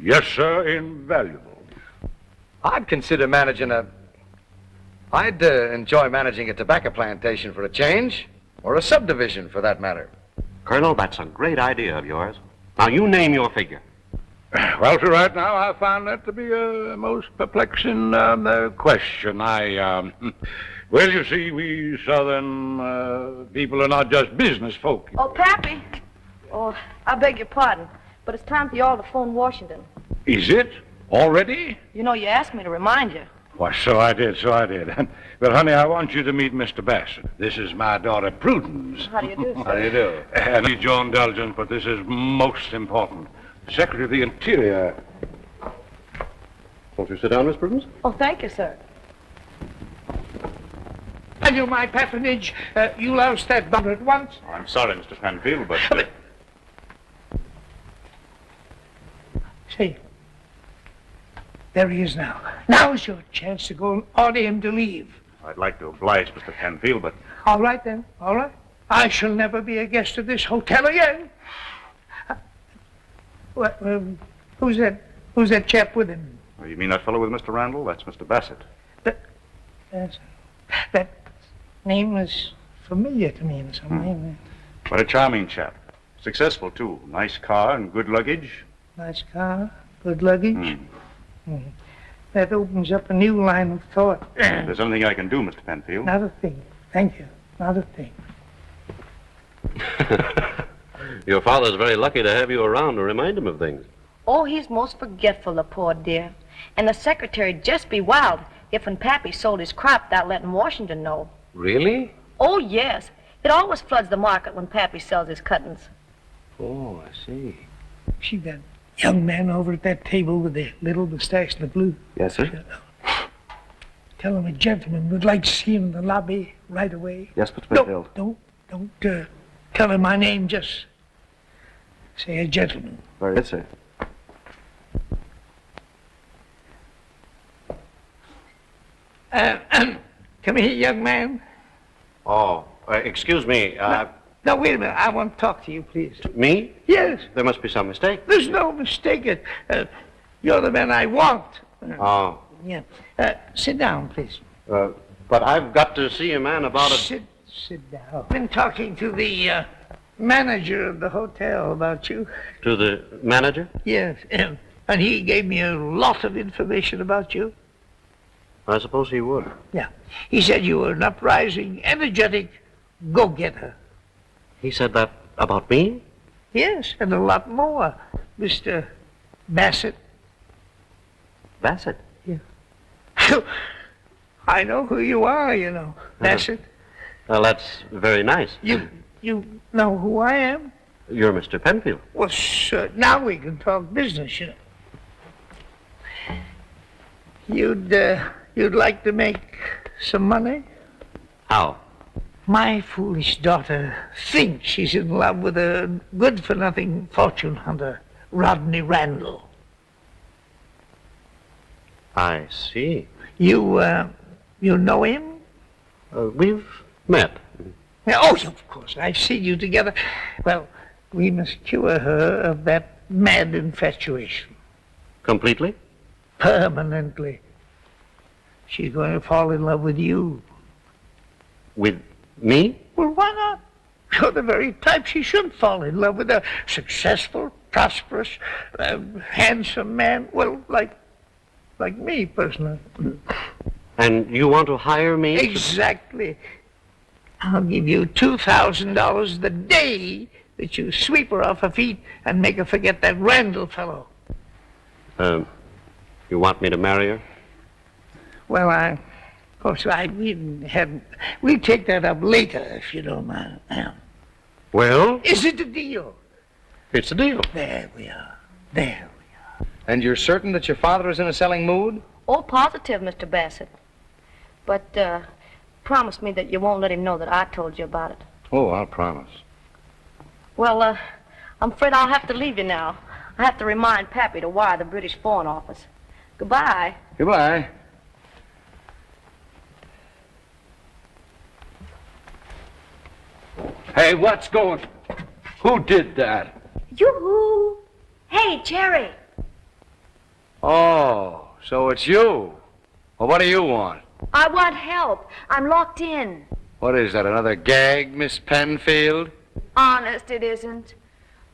Yes, sir, invaluable. I'd consider managing I'd enjoy managing a tobacco plantation for a change, or a subdivision for that matter. Colonel, that's a great idea of yours. Now, you name your figure. Well, sir, right now I found that to be a most perplexing question. Well, you see, we Southern people are not just business folk. Oh, Pappy. Oh, I beg your pardon, but it's time for you all to phone Washington. Is it? Already? You know, you asked me to remind you. Why, so I did. Well, honey, I want you to meet Mr. Bassett. This is my daughter, Prudence. How do you do, sir? How do you do? And I need your indulgence, but this is most important. The Secretary of the Interior. Won't you sit down, Miss Prudence? Oh, thank you, sir. Have you my patronage? You lost that butler at once. Oh, I'm sorry, Mr. Penfield, but... Say, there he is now. Now's your chance to go and order him to leave. I'd like to oblige Mr. Penfield, but... All right, then. All right. I shall never be a guest of this hotel again. Who's that chap with him? Oh, you mean that fellow with Mr. Randall? That's Mr. Bassett. That name was familiar to me in some way. What a charming chap. Successful, too. Nice car and good luggage. Nice car, good luggage. That opens up a new line of thought. If there's anything I can do, Mr. Penfield. Not a thing. Thank you. Not a thing. Your father's very lucky to have you around to remind him of things. Oh, he's most forgetful, the poor dear. And the secretary'd just be wild if when Pappy sold his crop without letting Washington know. Really? Oh, yes. It always floods the market when Pappy sells his cuttings. Oh, I see. See that young man over at that table with the little mustache and the blue? Yes, sir. Tell him a gentleman would like to see him in the lobby right away. Yes, Mr. Penfield. Don't tell him my name. Just say a gentleman. Very good, sir. Come here, young man. Oh, excuse me. No, wait a minute. I want to talk to you, please. Me? Yes. There must be some mistake. There's no mistake. You're the man I want. Oh. Yeah. Sit down, please. But I've got to see a man about it. Sit down. I've been talking to the manager of the hotel about you. To the manager? Yes. And he gave me a lot of information about you. I suppose he would. Yeah. He said you were an uprising, energetic go-getter. He said that about me? Yes, and a lot more. Mr. Bassett. Bassett? Yeah. I know who you are, you know, Bassett. Well, that's very nice. You know who I am? You're Mr. Penfield. Well, sir, now we can talk business, you know. You'd like to make some money? How? My foolish daughter thinks she's in love with a good-for-nothing fortune hunter, Rodney Randall. I see. You know him? We've met. Oh, of course. I've seen you together. Well, we must cure her of that mad infatuation. Completely? Permanently. She's going to fall in love with you. With me? Well, why not? You're the very type she should fall in love with. A successful, prosperous, handsome man. Well, like me, personally. And you want to hire me? Exactly. I'll give you $2,000 the day that you sweep her off her feet and make her forget that Randall fellow. You want me to marry her? Well, we'll take that up later, if you don't mind. Well? Is it a deal? It's a deal. There we are. And you're certain that your father is in a selling mood? Oh, positive, Mr. Bassett. But, promise me that you won't let him know that I told you about it. Oh, I'll promise. Well, I'm afraid I'll have to leave you now. I have to remind Pappy to wire the British Foreign Office. Goodbye. Goodbye. Hey, what's going... Who did that? Yoo-hoo! Hey, Jerry. Oh, so it's you. Well, what do you want? I want help. I'm locked in. What is that, another gag, Miss Penfield? Honest, it isn't.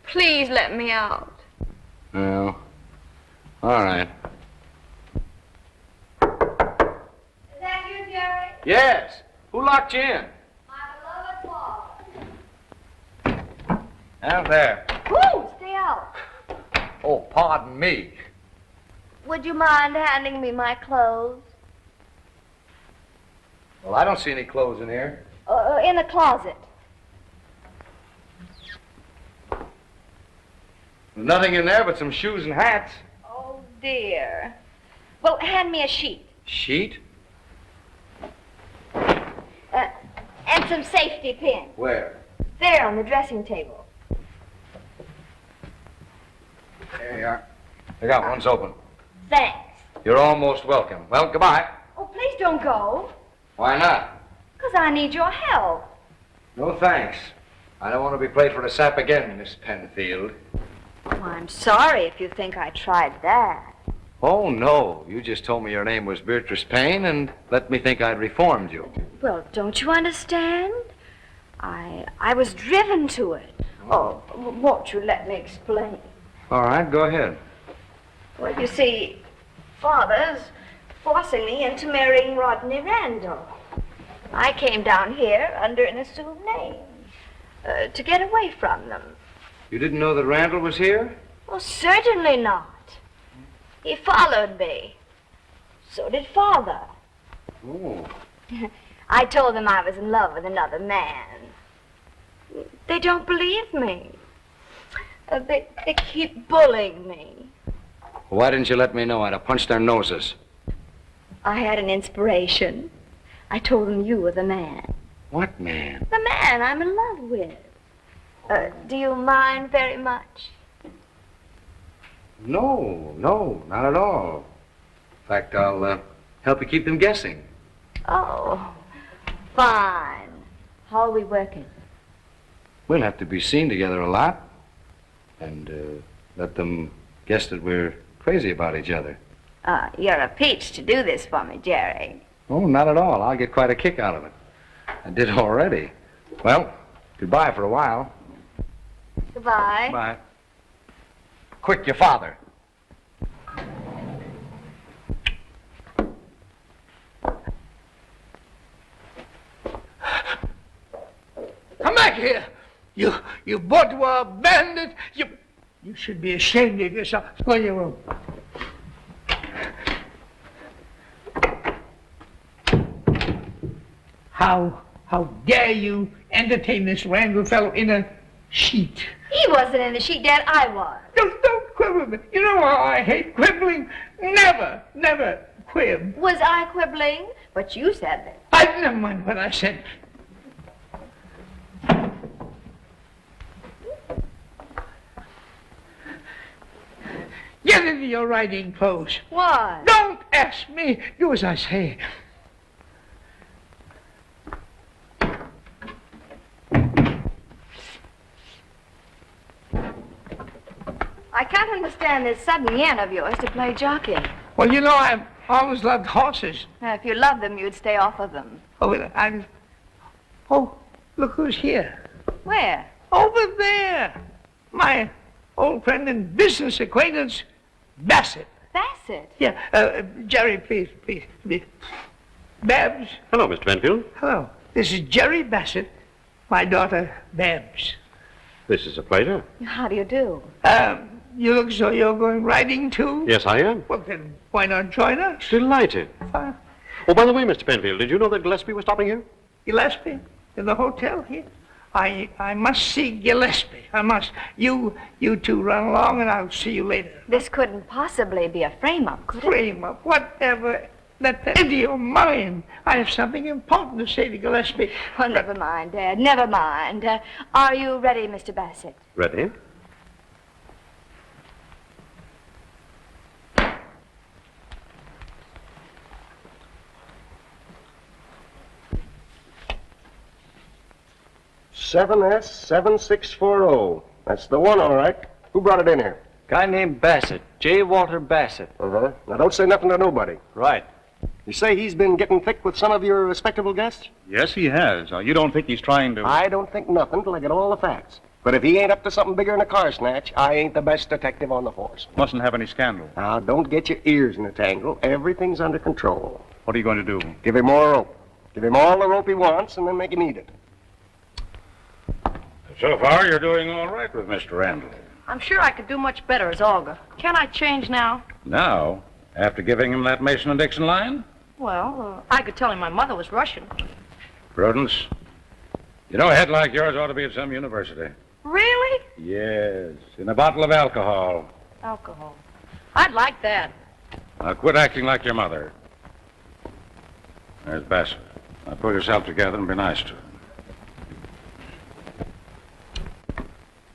Please let me out. Well, all right. Is that you, Jerry? Yes. Who locked you in? My beloved father. Out there. Woo! Stay out. Oh, pardon me. Would you mind handing me my clothes? Well, I don't see any clothes in here. In the closet. There's nothing in there but some shoes and hats. Oh, dear. Well, hand me a sheet. Sheet? And some safety pins. Where? There on the dressing table. There you are. I got one's open. Thanks. You're almost welcome. Well, goodbye. Oh, please don't go. Why not? Because I need your help. No thanks. I don't want to be played for a sap again, Miss Penfield. Oh, I'm sorry if you think I tried that. Oh, no. You just told me your name was Beatrice Payne and let me think I'd reformed you. Well, don't you understand? I was driven to it. Oh, won't you let me explain? All right, go ahead. Well, you see, Father's forcing me into marrying Rodney Randall. I came down here under an assumed name to get away from them. You didn't know that Randall was here? Well, certainly not. He followed me. So did Father. Oh. I told them I was in love with another man. They don't believe me. They keep bullying me. Why didn't you let me know? I'd have punched their noses. I had an inspiration. I told them you were the man. What man? The man I'm in love with. Do you mind very much? No, not at all. In fact, I'll help you keep them guessing. Oh, fine. How are we working? We'll have to be seen together a lot and let them guess that we're crazy about each other. You're a peach to do this for me, Jerry. Oh, not at all. I'll get quite a kick out of it. I did already. Well, goodbye for a while. Goodbye. Bye. Quick, your father. Come back here. You bourgeois bandit. You should be ashamed of yourself. Go to your room. How dare you entertain this Randall fellow in a sheet? He wasn't in the sheet, Dad. I was. Don't quibble with me. You know how I hate quibbling. Never quib. Was I quibbling? But you said that. Never mind what I said. Get into your riding clothes. Why? Don't ask me. Do as I say. I can't understand this sudden yen of yours to play jockey. Well, you know, I've always loved horses. If you loved them, you'd stay off of them. Oh, look who's here. Where? Over there. My old friend and business acquaintance, Bassett. Bassett? Yeah, Jerry, please. Babs. Hello, Mr. Penfield. Hello. This is Jerry Bassett, my daughter, Babs. This is a pleasure. How do you do? You look as though you're going riding, too? Yes, I am. Well, then, why not join us? Delighted. Oh, by the way, Mr. Penfield, did you know that Gillespie was stopping here? Gillespie? In the hotel here? I must see Gillespie. I must. You two run along, and I'll see you later. This couldn't possibly be a frame-up, could it? Frame-up? Whatever. Let that into your mind. I have something important to say to Gillespie. Well, never mind, Dad. Never mind. Are you ready, Mr. Bassett? Ready? S7640. That's the one, all right. Who brought it in here? Guy named Bassett. J. Walter Bassett. Uh-huh. Now, don't say nothing to nobody. Right. You say he's been getting thick with some of your respectable guests? Yes, he has. You don't think he's trying to... I don't think nothing till I get all the facts. But if he ain't up to something bigger than a car snatch, I ain't the best detective on the force. Mustn't have any scandal. Now, don't get your ears in a tangle. Everything's under control. What are you going to do? Give him more rope. Give him all the rope he wants, and then make him eat it. So far, you're doing all right with Mr. Randall. I'm sure I could do much better as Olga. Can't I change now? Now, after giving him that Mason and Dixon line? Well, I could tell him my mother was Russian. Prudence, you know, a head like yours ought to be at some university. Really? Yes, in a bottle of alcohol. Alcohol. I'd like that. Now, quit acting like your mother. There's Bassett. Now, pull yourself together and be nice to him.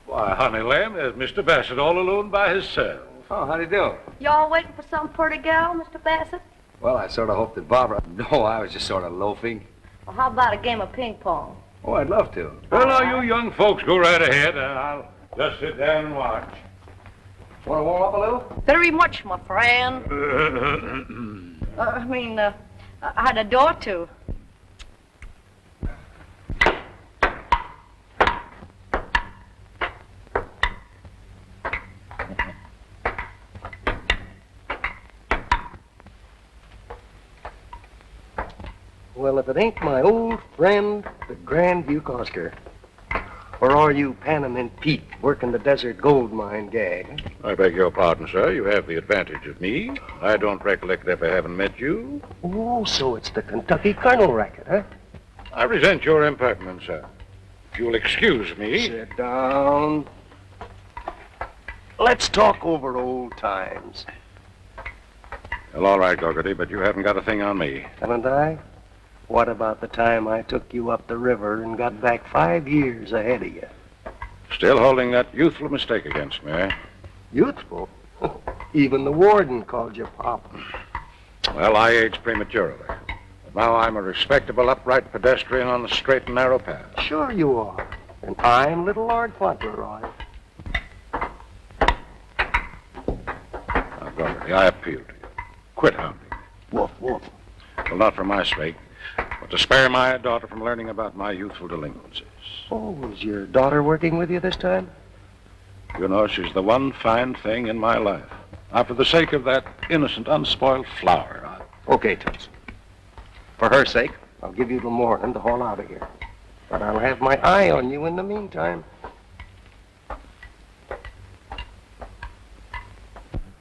Why, honey lamb, there's Mr. Bassett all alone by himself. Oh, how do you do? Y'all waiting for some pretty gal, Mr. Bassett? Well, I sort of hoped that Barbara... No, I was just sort of loafing. Well, how about a game of ping pong? Oh, I'd love to. Well, now, you young folks go right ahead, and I'll just sit down and watch. Want to warm up a little? Very much, my friend. I had a door to. Well, if it ain't my old friend, the Grand Duke Oscar. Or are you Panamint Pete working the desert gold mine gag? I beg your pardon, sir. You have the advantage of me. I don't recollect ever having met you. Oh, so it's the Kentucky Colonel racket, huh? I resent your impertinence, sir. If you'll excuse me... Sit down. Let's talk over old times. Well, all right, Gogarty, but you haven't got a thing on me. Haven't I? What about the time I took you up the river and got back 5 years ahead of you? Still holding that youthful mistake against me, eh? Youthful? Even the warden called you Pop. Well, I aged prematurely. But now I'm a respectable, upright pedestrian on the straight and narrow path. Sure you are. And I'm little Lord Fauntleroy. Now, Gogarty, I appeal to you. Quit hounding me. Woof, woof. Well, not for my sake, but to spare my daughter from learning about my youthful delinquencies. Oh, was your daughter working with you this time? You know, she's the one fine thing in my life. Now, for the sake of that innocent, unspoiled flower, Okay, Toots. For her sake, I'll give you till morning to haul out of here. But I'll have my eye on you in the meantime.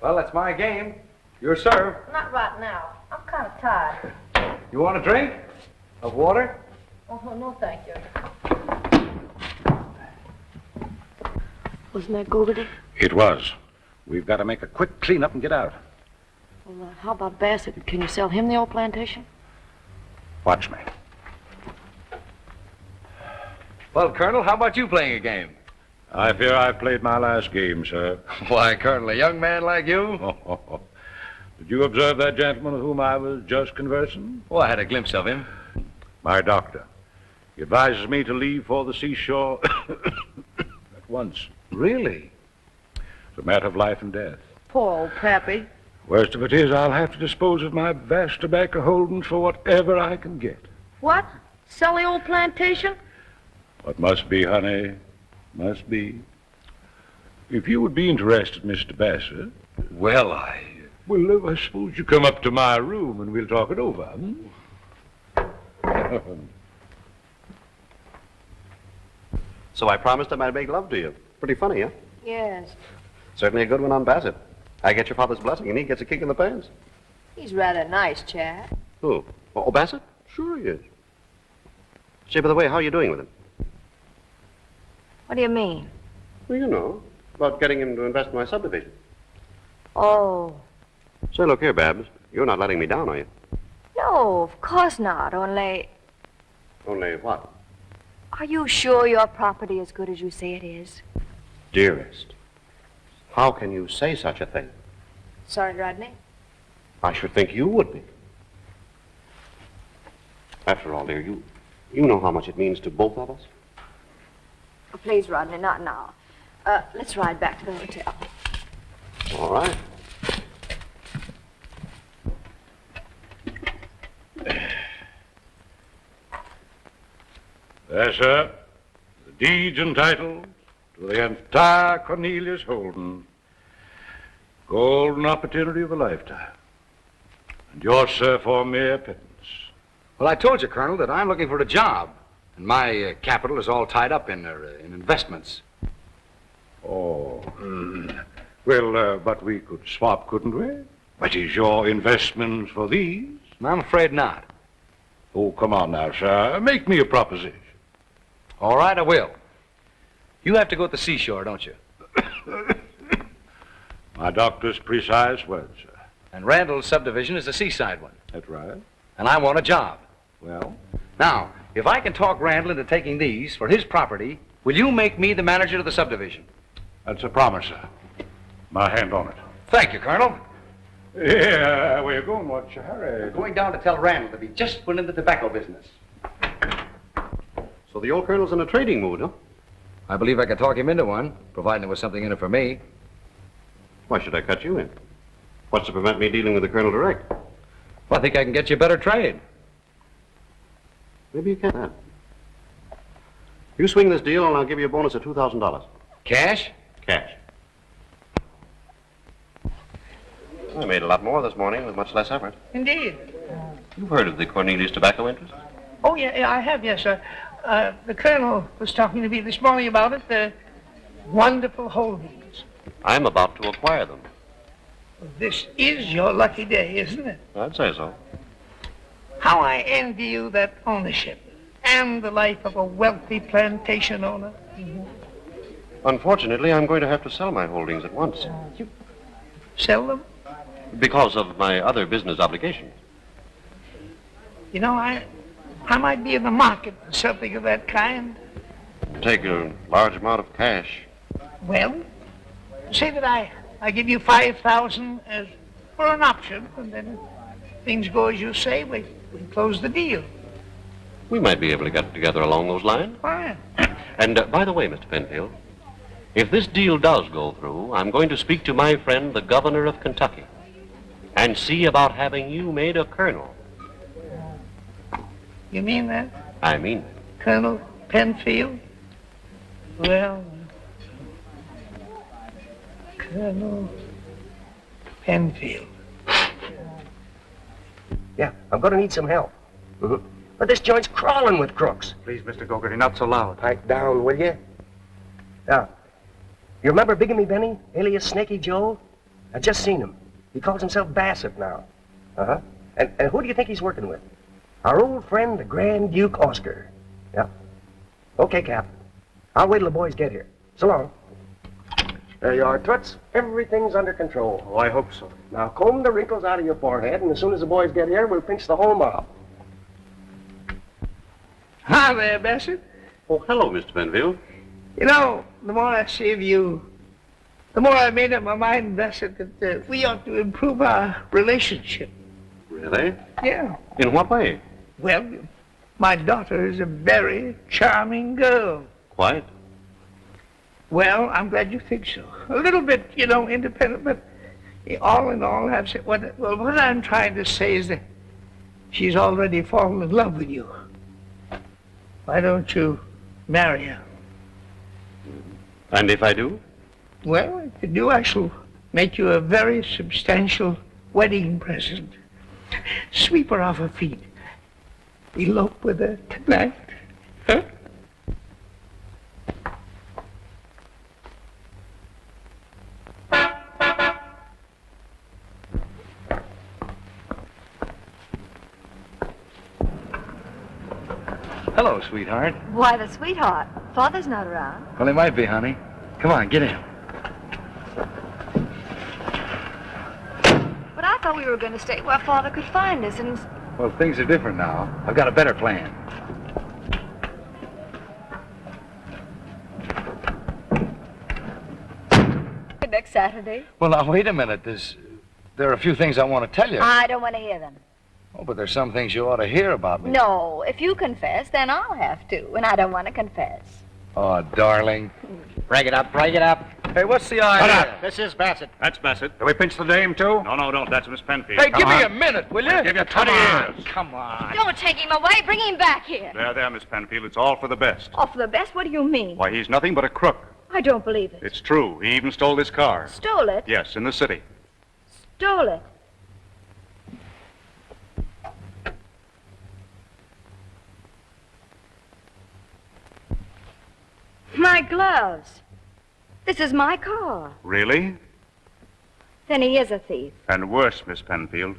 Well, that's my game. Your serve. Not right now. I'm kind of tired. You want a drink? Of water? Oh, no, thank you. Wasn't that Gogarty? It was. We've got to make a quick cleanup and get out. Well, how about Bassett? Can you sell him the old plantation? Watch me. Well, Colonel, how about you playing a game? I fear I've played my last game, sir. Why, Colonel, a young man like you? Did you observe that gentleman with whom I was just conversing? Oh, I had a glimpse of him. My doctor. He advises me to leave for the seashore at once. Really? It's a matter of life and death. Poor old Pappy. Worst of it is, I'll have to dispose of my vast tobacco holdings for whatever I can get. What? Sell the old plantation? What must be, honey, must be. If you would be interested, Mr. Bassett. Well, Well, I suppose you come up to my room and we'll talk it over, hmm? So I promised him I'd make love to you. Pretty funny, huh? Yes. Certainly a good one on Bassett. I get your father's blessing, and he gets a kick in the pants. He's rather nice, chap. Who? Oh, Bassett? Sure he is. Say, by the way, how are you doing with him? What do you mean? Well, you know, about getting him to invest in my subdivision. Oh, Say, look here, Babs. You're not letting me down, are you? no, of course not. Only, Only what? are you sure your property is good as you say it is? Dearest, how can you say such a thing? Sorry, Rodney. I should think you would be. After all, dear, you know how much it means to both of us. Oh, please, Rodney, not now. Let's ride back to the hotel. All right. Yes, sir. The deeds and titles to the entire Cornelius holding. Golden opportunity of a lifetime. And yours, sir, for mere pittance. Well, I told you, Colonel, that I'm looking for a job. And my capital is all tied up in investments. Oh. Well, but we could swap, couldn't we? What is your investments for these? I'm afraid not. Oh, come on now, sir. Make me a proposition. All right, I will. You have to go to the seashore, don't you? My doctor's precise words, sir. And Randall's subdivision is the seaside one. That's right. And I want a job. Well? Now, if I can talk Randall into taking these for his property, will you make me the manager of the subdivision? That's a promise, sir. My hand on it. Thank you, Colonel. Yeah, where you going? What's your hurry? Going down to tell Randall that he just went in the tobacco business. So the old colonel's in a trading mood, huh? I believe I could talk him into one, providing there was something in it for me. Why should I cut you in? What's to prevent me dealing with the colonel direct? Well, I think I can get you a better trade. Maybe you can. You swing this deal and I'll give you a bonus of $2,000. Cash? Cash. I made a lot more this morning with much less effort. Indeed. You've heard of the Cornelius tobacco interest? Oh, yeah, I have, yes, sir. The colonel was talking to me this morning about it. The wonderful holdings. I'm about to acquire them. This is your lucky day, isn't it? I'd say so. How I envy you that ownership and the life of a wealthy plantation owner. Unfortunately, I'm going to have to sell my holdings at once. You sell them? Because of my other business obligations. You know, I might be in the market for something of that kind. Take a large amount of cash. Well, say that I give you 5,000 as for an option, and then if things go as you say, we close the deal. We might be able to get together along those lines. Fine. And by the way, Mr. Penfield, if this deal does go through, I'm going to speak to my friend, the governor of Kentucky, and see about having you made a colonel. You mean that? I mean it. Colonel Penfield? Well, Colonel Penfield. Yeah, I'm going to need some help. But this joint's crawling with crooks. Please, Mr. Gogarty, not so loud. Pipe down, will you? Now, you remember Bigamy Benny, alias Snaky Joe? I just seen him. He calls himself Bassett now. Uh-huh. And who do you think he's working with? Our old friend, the Grand Duke Oscar. Yeah. Okay, Cap. I'll wait till the boys get here. So long. There you are, Toots. Everything's under control. Oh, I hope so. Now, comb the wrinkles out of your forehead, and as soon as the boys get here, we'll pinch the whole mob. Hi there, Bassett. Oh, hello, Mr. Penfield. You know, the more I see of you, the more I made up my mind, Bassett, that we ought to improve our relationship. Really? Yeah. In what way? Well, my daughter is a very charming girl. Quite. Well, I'm glad you think so. A little bit, you know, independent, but all in all, what I'm trying to say is that she's already fallen in love with you. Why don't you marry her? And if I do? Well, if you do, I shall make you a very substantial wedding present. Sweep her off her feet. Elope with her tonight. Huh? Hello, sweetheart. Why, the sweetheart. Father's not around. Well, he might be, honey. Come on, get in. But I thought we were going to stay where Father could find us, and... Well, things are different now. I've got a better plan. Next Saturday? Well, now, wait a minute. There are a few things I want to tell you. I don't want to hear them. Oh, but there's some things you ought to hear about me. No, if you confess, then I'll have to, and I don't want to confess. Oh, darling. Break it up, break it up. Hey, what's the idea? Shut up. This is Bassett. That's Bassett. Do we pinch the dame, too? No, don't. That's Miss Penfield. Hey, give me a minute, will you? I'll give you 20 years. Come on. Don't take him away. Bring him back here. There, Miss Penfield. It's all for the best. Oh, for the best? What do you mean? Why, he's nothing but a crook. I don't believe it. It's true. He even stole this car. Stole it? Yes, in the city. Stole it. My gloves. This is my car. Really? Then he is a thief. And worse, Miss Penfield.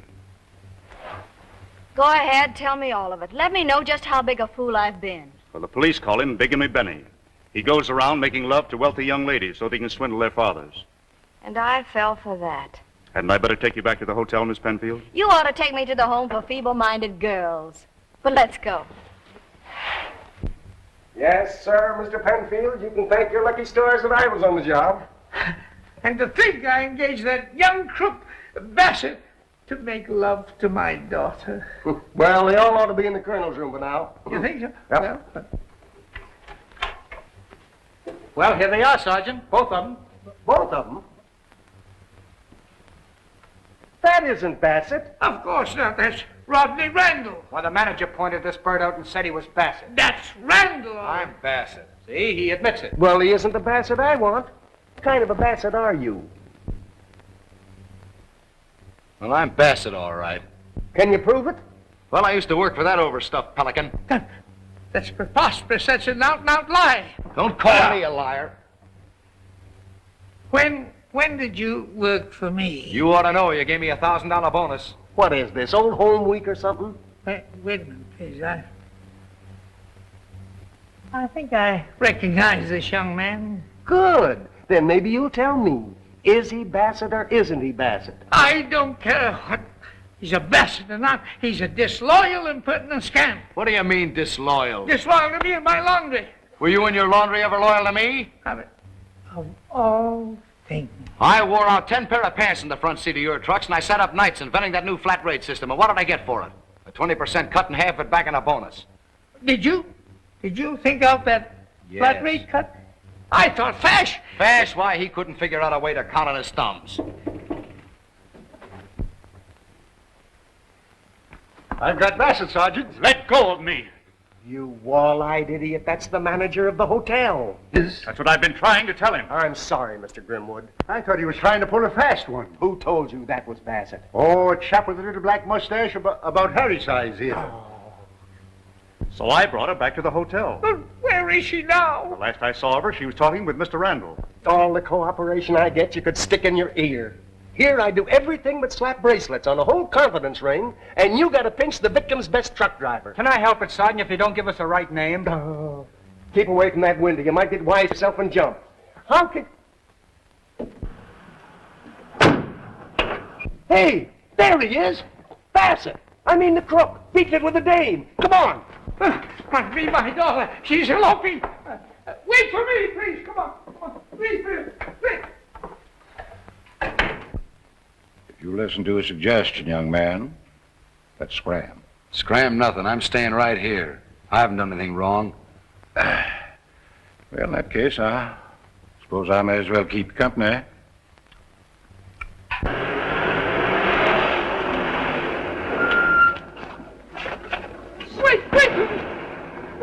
Go ahead, tell me all of it. Let me know just how big a fool I've been. Well, the police call him Bigamy Benny. He goes around making love to wealthy young ladies so they can swindle their fathers. And I fell for that. Hadn't I better take you back to the hotel, Miss Penfield? You ought to take me to the home for feeble-minded girls. But let's go. Yes, sir, Mr. Penfield. You can thank your lucky stars that I was on the job. And to think I engaged that young crook, Bassett, to make love to my daughter. Well, they all ought to be in the colonel's room by now. You think so? Yep. Well, here they are, Sergeant. Both of them. Both of them? That isn't Bassett. Of course not. That's Rodney Randall. Well, the manager pointed this bird out and said he was Bassett. That's Randall. I'm Bassett. See, he admits it. Well, he isn't the Bassett I want. What kind of a Bassett are you? Well, I'm Bassett, all right. Can you prove it? Well, I used to work for that overstuffed pelican. That's preposterous. That's an out-and-out lie. Don't call me a liar. When did you work for me? You ought to know. You gave me a $1,000 bonus. What is this, Old Home Week or something? Wait a minute, please. I think I recognize this young man. Good. Then maybe you'll tell me. Is he Bassett or isn't he Bassett? I don't care what he's a Bassett or not. He's a disloyal, impertinent scamp. What do you mean, disloyal? Disloyal to me and my laundry. Were you and your laundry ever loyal to me? Of all things. I wore out 10 pair of pants in the front seat of your trucks, and I sat up nights inventing that new flat rate system. And what did I get for it? A 20% cut and half it back in a bonus. Did you think of that flat rate cut? I thought Fash. Fash, why, he couldn't figure out a way to count on his thumbs. I've got Bassett, Sergeant. Let go of me. You wall-eyed idiot. That's the manager of the hotel. That's what I've been trying to tell him. I'm sorry, Mr. Grimwood. I thought he was trying to pull a fast one. Who told you that was Bassett? Oh, a chap with a little black mustache about Harry size here. So I brought her back to the hotel. But where is she now? The last I saw of her, she was talking with Mr. Randall. All the cooperation I get, you could stick in your ear. Here I do everything but slap bracelets on a whole confidence ring, and you got to pinch the victim's best truck driver. Can I help it, Sergeant, if you don't give us the right name? Oh, keep away from that window. You might get wise yourself and jump. How can... Hey, there he is. Bassett. I mean the crook. Beat it with the dame. Come on. Must be my daughter. She's eloping. Wait for me, please. Come on. Please. If you listen to a suggestion, young man, let's scram. Scram nothing. I'm staying right here. I haven't done anything wrong. Well, in that case, I suppose I may as well keep you company.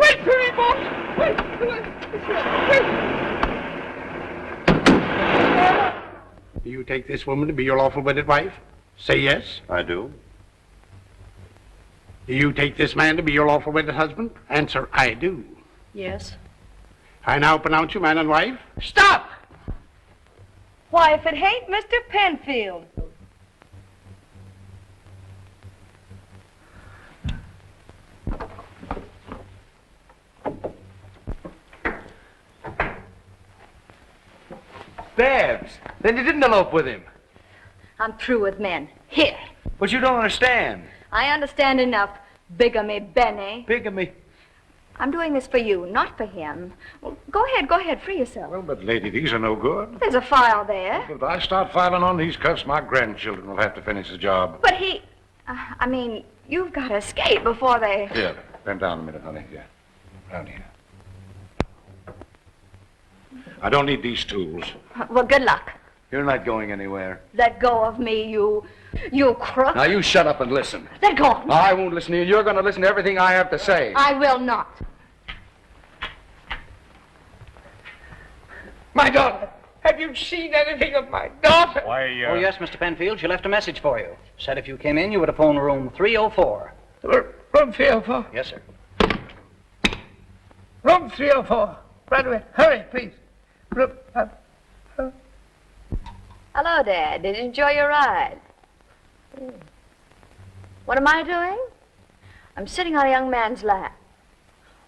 Wait for me, boss. Wait. Do you take this woman to be your lawful wedded wife? Say yes. I do. Do you take this man to be your lawful wedded husband? Answer, I do. Yes. I now pronounce you man and wife. Stop! Why, if it ain't Mr. Penfield. Babs, then you didn't elope with him. I'm through with men. Here. But you don't understand. I understand enough, Bigamy Benny. Bigamy. I'm doing this for you, not for him. Well, go ahead, free yourself. Well, but lady, these are no good. There's a file there. If I start filing on these cuffs, my grandchildren will have to finish the job. But he... you've got to escape before they... Here, bend down a minute, honey. Here. Down here. I don't need these tools. Well, good luck. You're not going anywhere. Let go of me, you crook. Now, you shut up and listen. Let go of me. I won't listen to you. You're going to listen to everything I have to say. I will not. My daughter. Have you seen anything of my daughter? Why, Oh, yes, Mr. Penfield. She left a message for you. Said if you came in, you would have phoned room 304. Room 304? Yes, sir. Room 304. Right away. Hurry, please. Room... Hello, Dad. Did you enjoy your ride? What am I doing? I'm sitting on a young man's lap.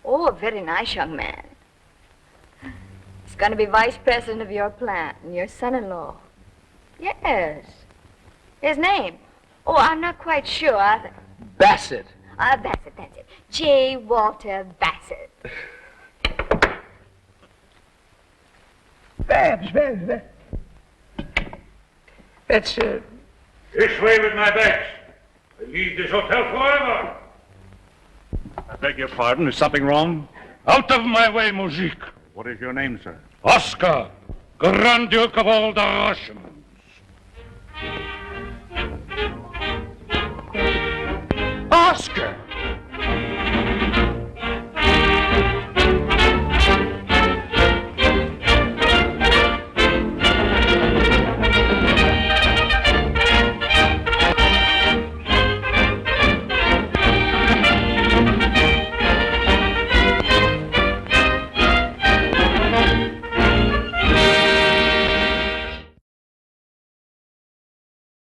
Oh, a very nice young man. He's going to be vice president of your plant and your son-in-law. Yes. His name? Oh, I'm not quite sure. Bassett. Bassett, that's it. J. Walter Bassett. Babs. That's, This way with my bags. I leave this hotel forever. I beg your pardon. Is something wrong? Out of my way, Moujik. What is your name, sir? Oscar, Grand Duke of all the Russians. Oscar.